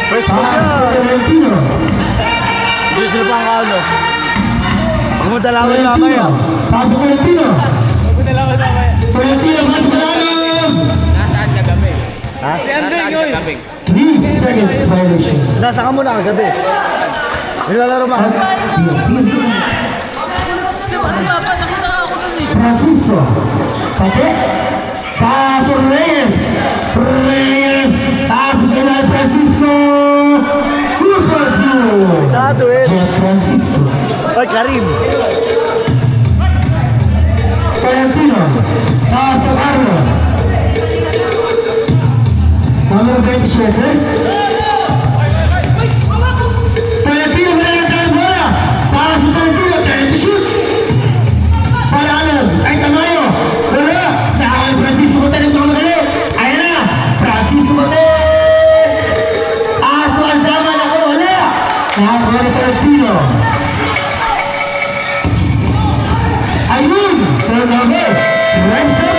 First ball Pass to na. Tolentino. Hindi sila pa ang ano. Huwag mo dalawin Tolentino. mamaya. Pass to Tolentino. Tolentino, pass to Tolentino. Nasaan kagabi? Ha? Nasaan kagabi? 3 seconds violation. Nasa ka muna kagabi. Nilalaro ba? Francisco. Pate. Paso Reyes. Reyes. Paso sa ilalim Francisco. Good for two. Sado eh. Jeff Francisco. Ay, Karim. Tolentino. Paso Carlo. Number 27. Tolentino meron ang bola. Paso Tolentino. Tolentino shoot. Para ano? Ay, Tamayo. Wala. Nakakal Francisco Pate. Nagmamadali. Ayan na. Francisco Pate. Aso ang dama na ko. Wala. Nakakuha ni Tolentino. Ayun. Turnover. Ransom.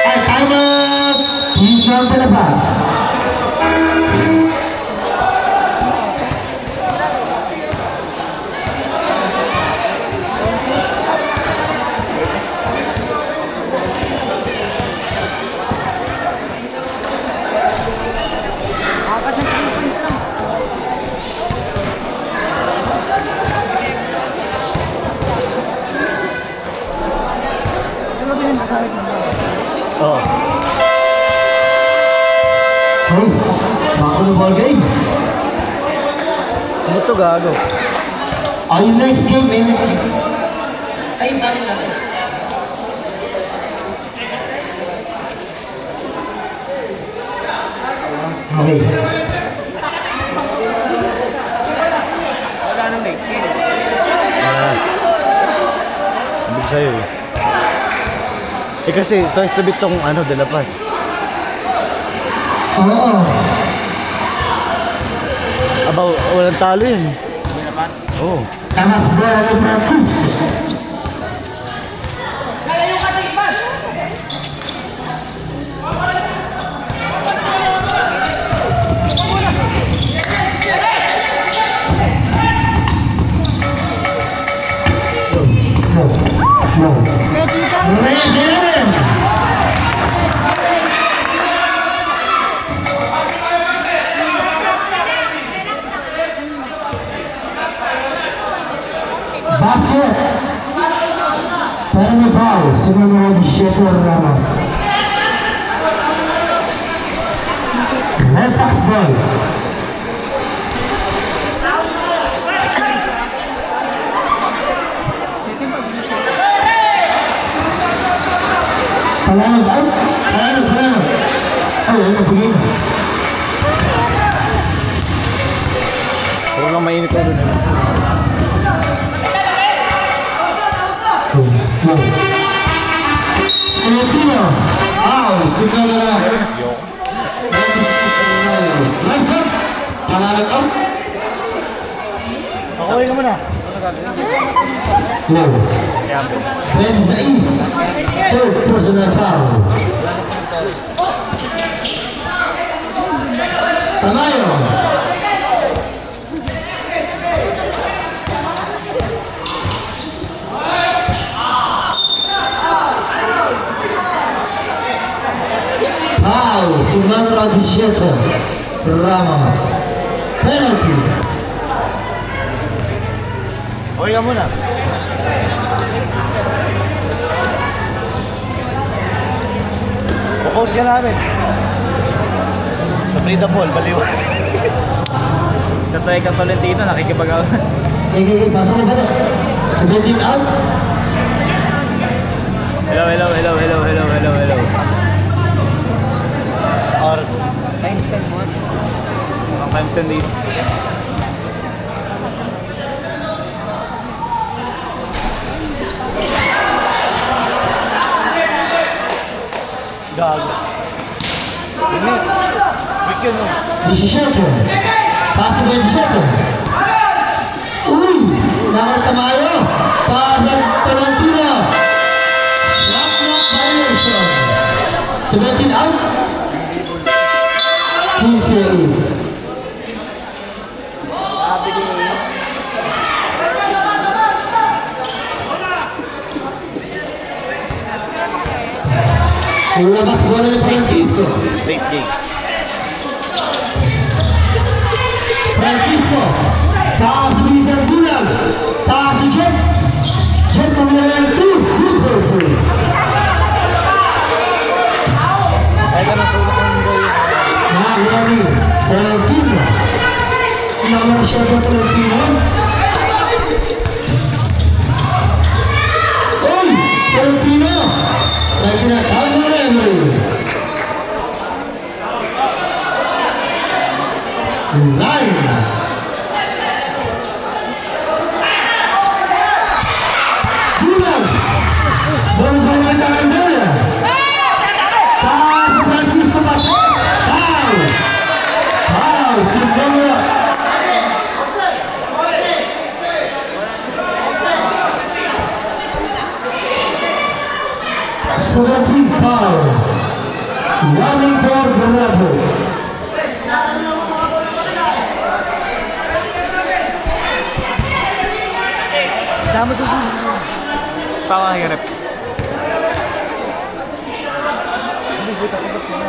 At timeout. He's on the labas. Oo. Hey, bago na ball game. Sino to gago? Ayun, next game, may next game. Ayun, dami na. Okay. Wala nang next game. Ibig sa'yo eh. Eh kasi, twice na bit tong De La Paz. Oo. Aba, walang talo yun. Oo. Tamas bola ni Francis. Basket. Terno foul, sinunod ni Shepherd Ramos. Left pass ball. Palangan out. Palangan. Ay, nabigay. Puro lang mainit ko dun. Filipino. Signal na. Palangan out. Ako, ka muna. Low. Then sa East. Third personal foul. Tamayo. Foul. Si numero 17. Ramos. Penalty. Okay ka muna. Focus ka namin. Sa Frida Paul, baliw. Katoy ka Tolentino, nakikipag-out. Pasok na ba ito? 17 out. Hello. Oras. Time spend mo. Ang time spend dito. Gago. Ini. Quick yun, no? 17. Pasok 27. Uy! Nakas Tamayo. Pasok Tolentino. Shot clock violation. 17 out. 15 in. Ulabas bola ni Francisco. Late game. Francisco. Taas bilisan Bulag. Taas si Jet. Jet pemilihan 2. Good person. Ay ka na tulog ng boy. Lagi. Tolentino. Nomor siapa Tolentino? Uy! Tolentino. Lagi na tago na yun. Line. Bulan. Bola-bola ng tangan bola. Taas Francisco Pasok. Foul. Foul. Sumbawa. Sebagai foul. Running for Bernardo. Sama to. Tawa ang hirap. Hindi ko takot sila.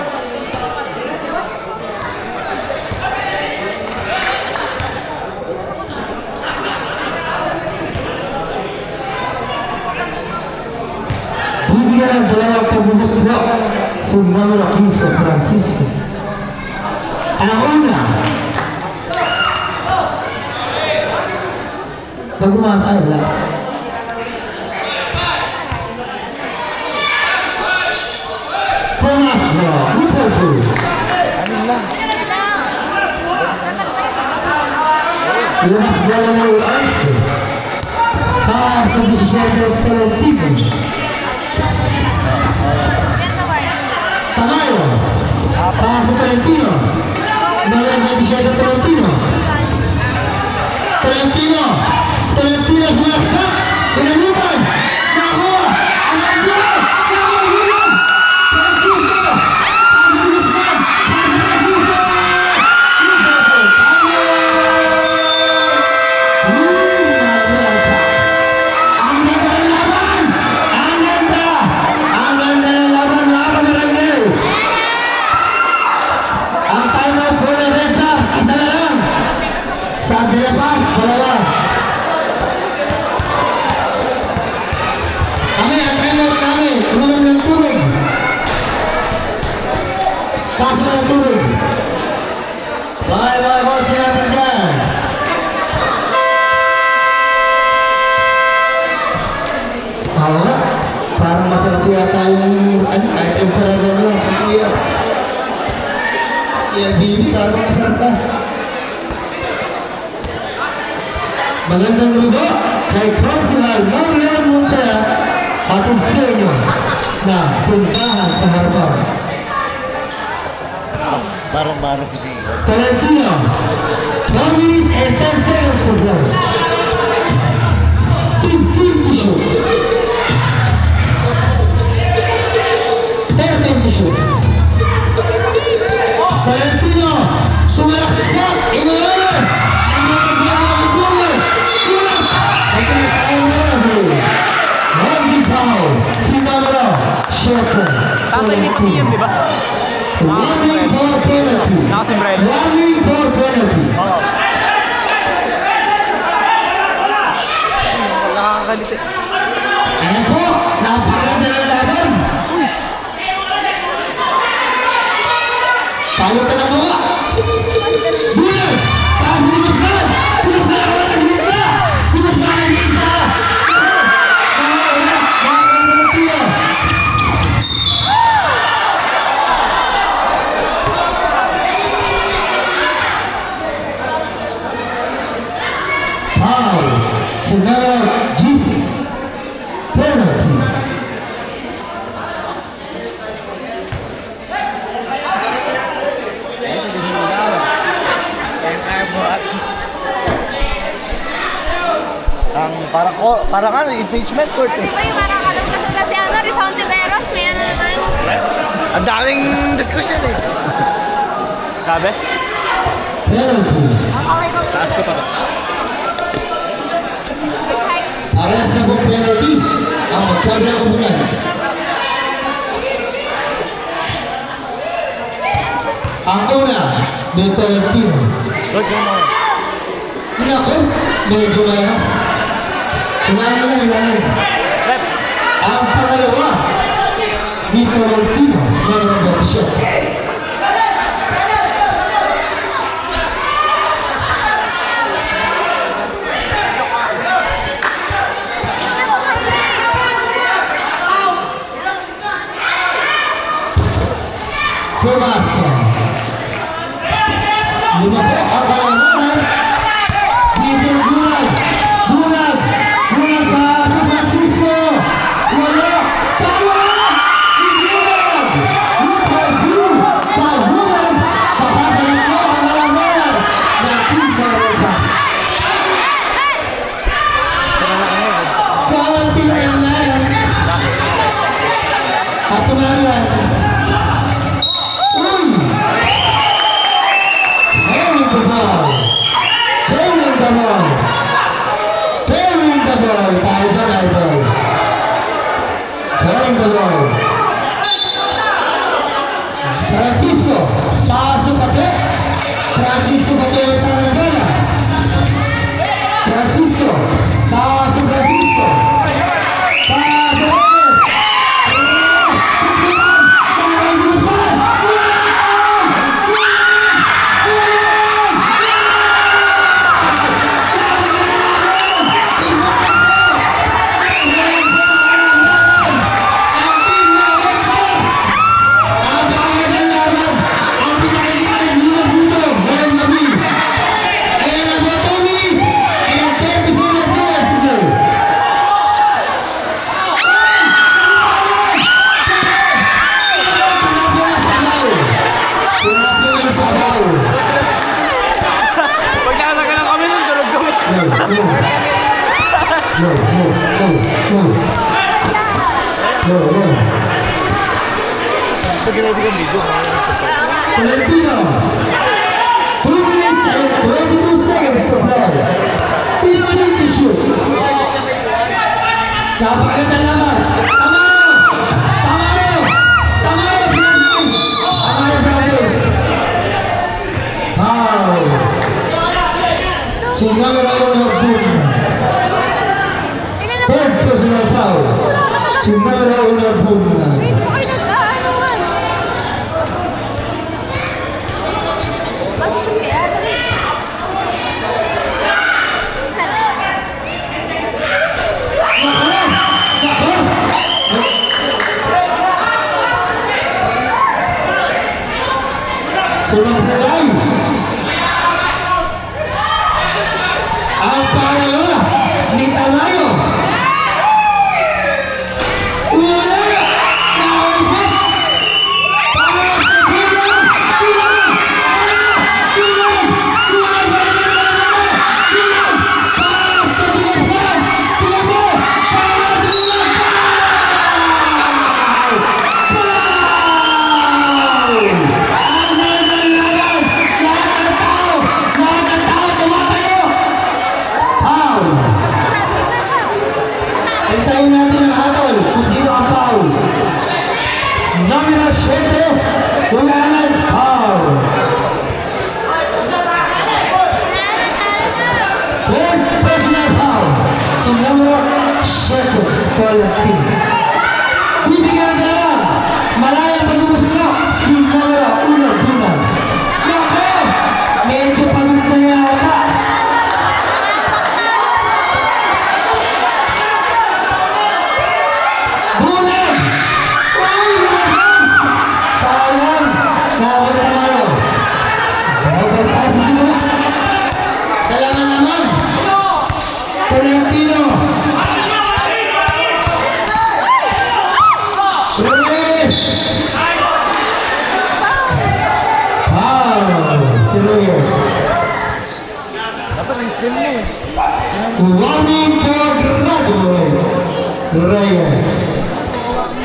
Bibigyan ng dalawang pagbubuslo sa numero 15, Francisco. Ang una, Tomas, ay wala. Tomas, Liverpool. Lumas bola mo yung Arce. Pass ng 17 Tolentino. Tamayo. Pass ng Tolentino. Number 27 Tolentino. Tolentino. Tolentino sumaksak. Pinalipan. Nakuha. Ang ganda. Nakuha. Francisco. Ang Guzman. Ang Francisco. Sabi na pa, dalawa. Kami, ang timeout namin, uminom ng tubig. Kaso ng tubig. Bye, sila dyan. Oo nga, parang masarap yata yung kahit emperador lang, kuya. Si Bibi, parang masarap ka. Magandang riba kay Consular Marian Montserrat at ang senyo na puntahan sa harapan. Barang-barang. Tolentino, 1 minute and 10 seconds to go. Team to shoot. 10 to shoot. Tolentino, sumalaksak, inuulan. Ang nagagawa ng buwan. Kulang. Ang kinakain na rin. Randy Powell, si Namara, Shepherd. Tatay ni Pati yun, di ba? Running for penalty. Nakasimbrero. Running for penalty. Nakakakalite. Ayan po, napakaganda ng laban. Palutan ang mga. Bulan! Pass ni Guzman! Guzman! Wala ang gitna! Guzman ang gitna! Foul! Sinara Gis! Penalty! Parang ano, impeachment court eh. Uy, parang alam kasi na si Rizal Tiveros, may ano naman. Ang daming diskusyon eh. Sabi? Penalty! Taas ko pa to. Parehas na pong penalty ang magkabi ng kubunan. Ang una, ni Tolentino. Good game mo. Pinako, medyo malas. Sumali na ilalim. Rep. Ang pangalawa, ni Tolentino, ng 27. Tomaso. Lima po ang kalamangan. Dito Bulag. Bulag. Bulag pa si Francisco. Wala. Tawa! Bulag. Bulag. Bulag. Papasalit po ang kalamangan. Nakita rin pa. Konti lang na yan. At tumalan. Francisco, pasok pati. Francisco pati ang tangan na bola. Francisco, pasok Francisco. Pasok pati. Pag ready kang video, Oo nga. Tolentino. 2 minutes and 22 seconds to play. 15 to shoot. Napakaganda naman. Tamayo! Tamayo, brothers! Tamayo, brothers! Foul. Si number 1 boom. Third personal foul. Si number 1 boom. Wait po kayo nag-ano man. Masushoot kaya? Isa lang. Sumapulay. Ang pangalawa ni Tamayo. Wala! Nakalipat! Para sa Kulang! Kulang! Kulang! Kulang! Kulang! Para sa Kulang! Kulang mo! Para sa Kulang! Foul! Lahat ng tao tumatayo! Foul! Hintayin natin ang hatol kung sino ang foul. Numero 7, Ulangan, foul. Fourth personal foul. Si numero 7, Tolentino. Bibigyan ka na lang. Malayang pag-umuslo. Si numero 1, Bunag. Naku! Medyo pagod na yata. Bunag! Ay, sayang! Nakawala tayo. Over tayo sa sunod. Salamat naman. Tolentino. Reyes! Foul! Si Reyes. Dapat na-steal mo. Warning for graduate. Reyes.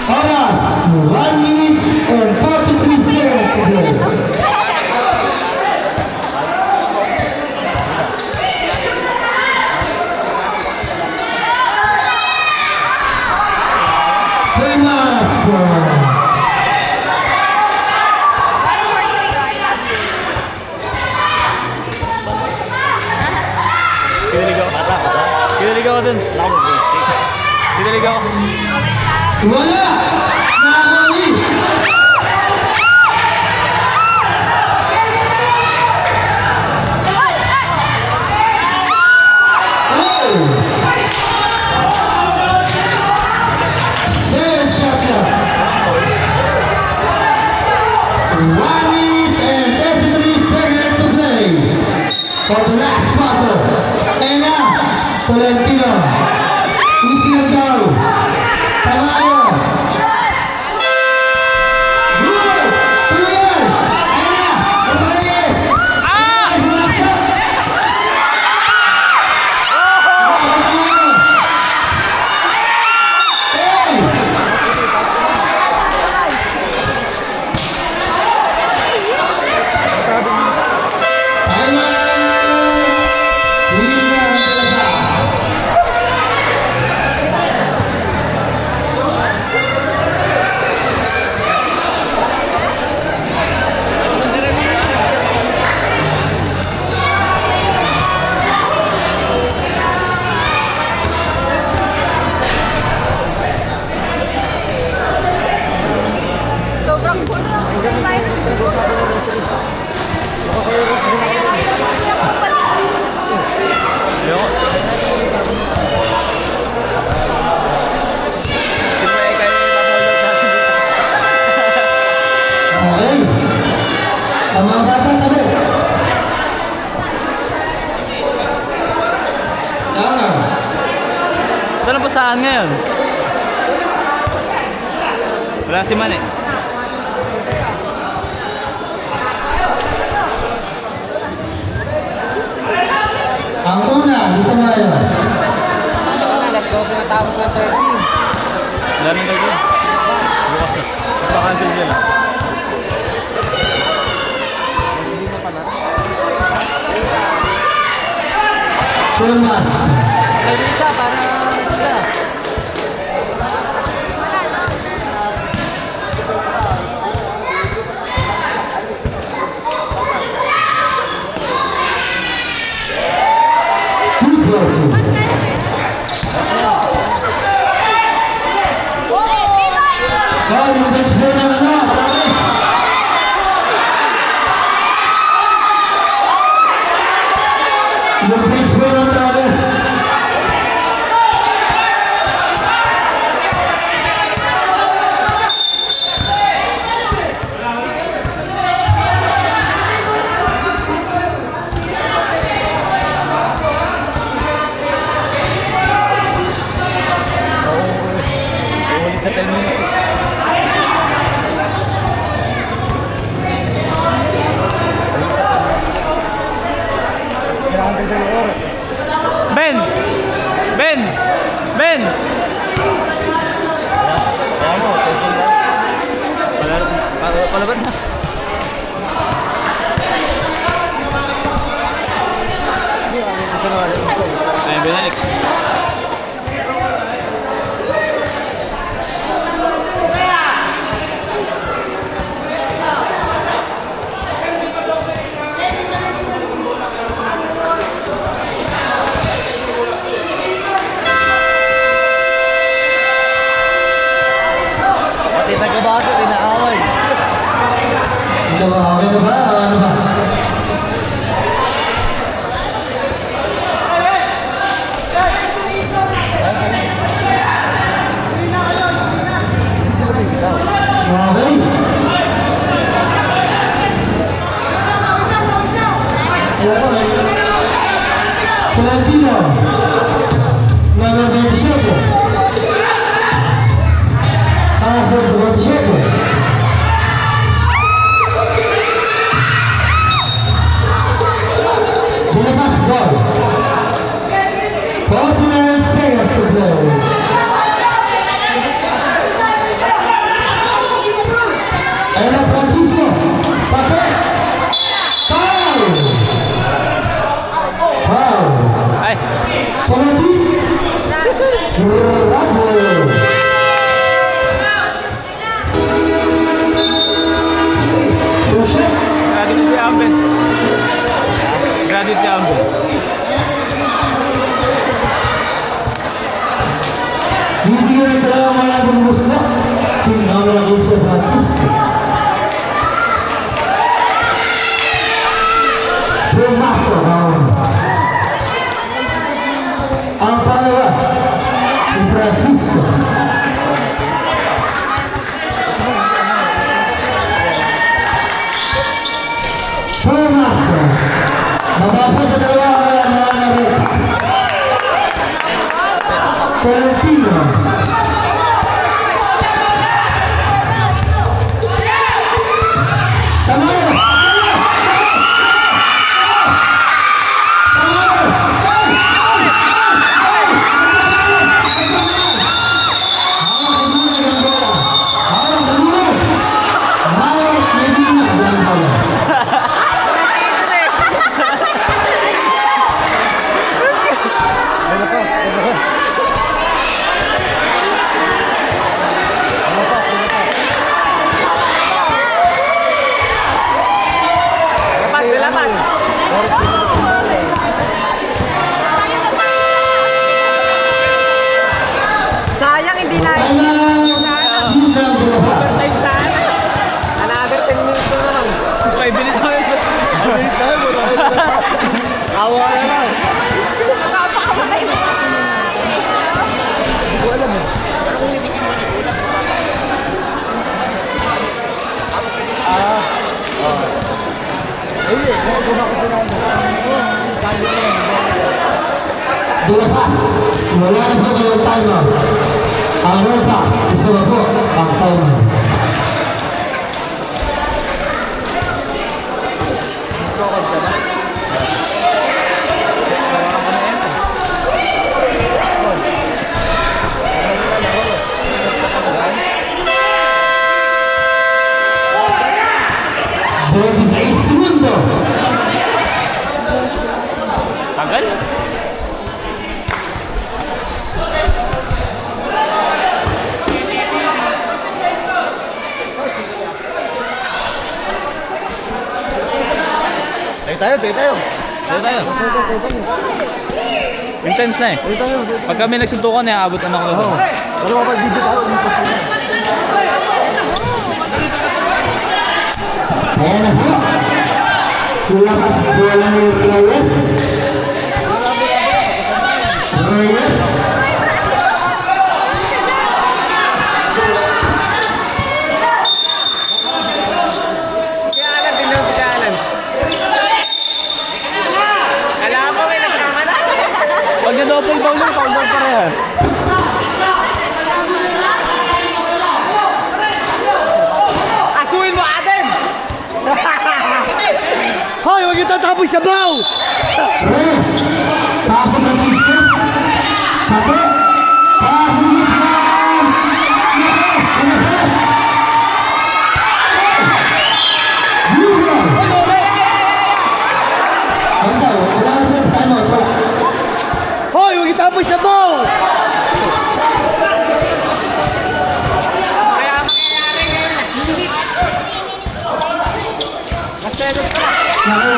Oras, 1 minute and 43 seconds to play. Famous. 143, I love you. Kinilig ako. Kinilig ako dun. Wala ko grade 6. Kinilig ako. Wala! Nakakali! Oh! Second shot clock. 1 minute and 33 seconds to play. For the last quarter. And now, Tolentino. Easy and down. Tamayo. Good. Tuloy. Ayan na. Reyes. Reyes, malapit. Tamayo. Hey. Sobrang cool lang. Ayoko. Di ba eh, kayo yung tapos natin. Okay. Ang mga bata, tabi. Tama. Saan ang pustahan ngayon? Wala si Man eh. Ang una, dito tayo. Alas 12 na tapos na 30. Wala nang gagawin. Bukas na. Nagpa-cancel sila. Thomas. Kayo isa, para isa. Foul, yung next play ng ano, Travis. Yung next play ng Travis. Ulit sa 10 minutes. Ben! Ben! Ben! Ayan mo, tension lang. Palaban na. Ayun, binalik. Pati nagkabasa, inaaway. Okay na ba? Ano ba? Okay. Valentino. Number 27. Pasok 27. Dilabas ball. 49 seconds to play. Ayan ang Francisco. Patek. Foul. Foul. Ay! 17. Bravo. Pusha. Graduate si Amben. Graduate si Amben. Bibigyan ng dalawang malabong musla. Sinawa ng San Francisco. Pumasok ang pangalawa, si Francisco. Pumasok. Mababa sa dalawa ang mga narita. Valentino. Tamayo! Sayang, hindi na. Another 10 minutes na naman. 5 minutes na yun. Awa na lang. Napakamatay mo. Dilepas, wala na po kayo timer. Ang red box, isa na po ang timer. Segundo. Tagal? tayo. Dito tayo. Intense na eh. Pag kami nagsuntukan eh, abot na ako. Pero mapag-video tayo. Ayan na po. Lakas bola ni Reyes. Reyes. Si Alan, tingnan si Alan. Alam mo, may nagkamala. Pag na-double foul yun, foul ball parehas. Asuin mo, Aden! Hoy, huwag yung tatapos sa baw! Reyes. Pasok ng Cisco. Satu. Pasok ng Cisco. Hoy, huwag yung tapos sa baw! Kaya mangyayari ngayon.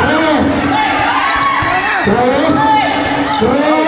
Reyes. Reyes. Reyes.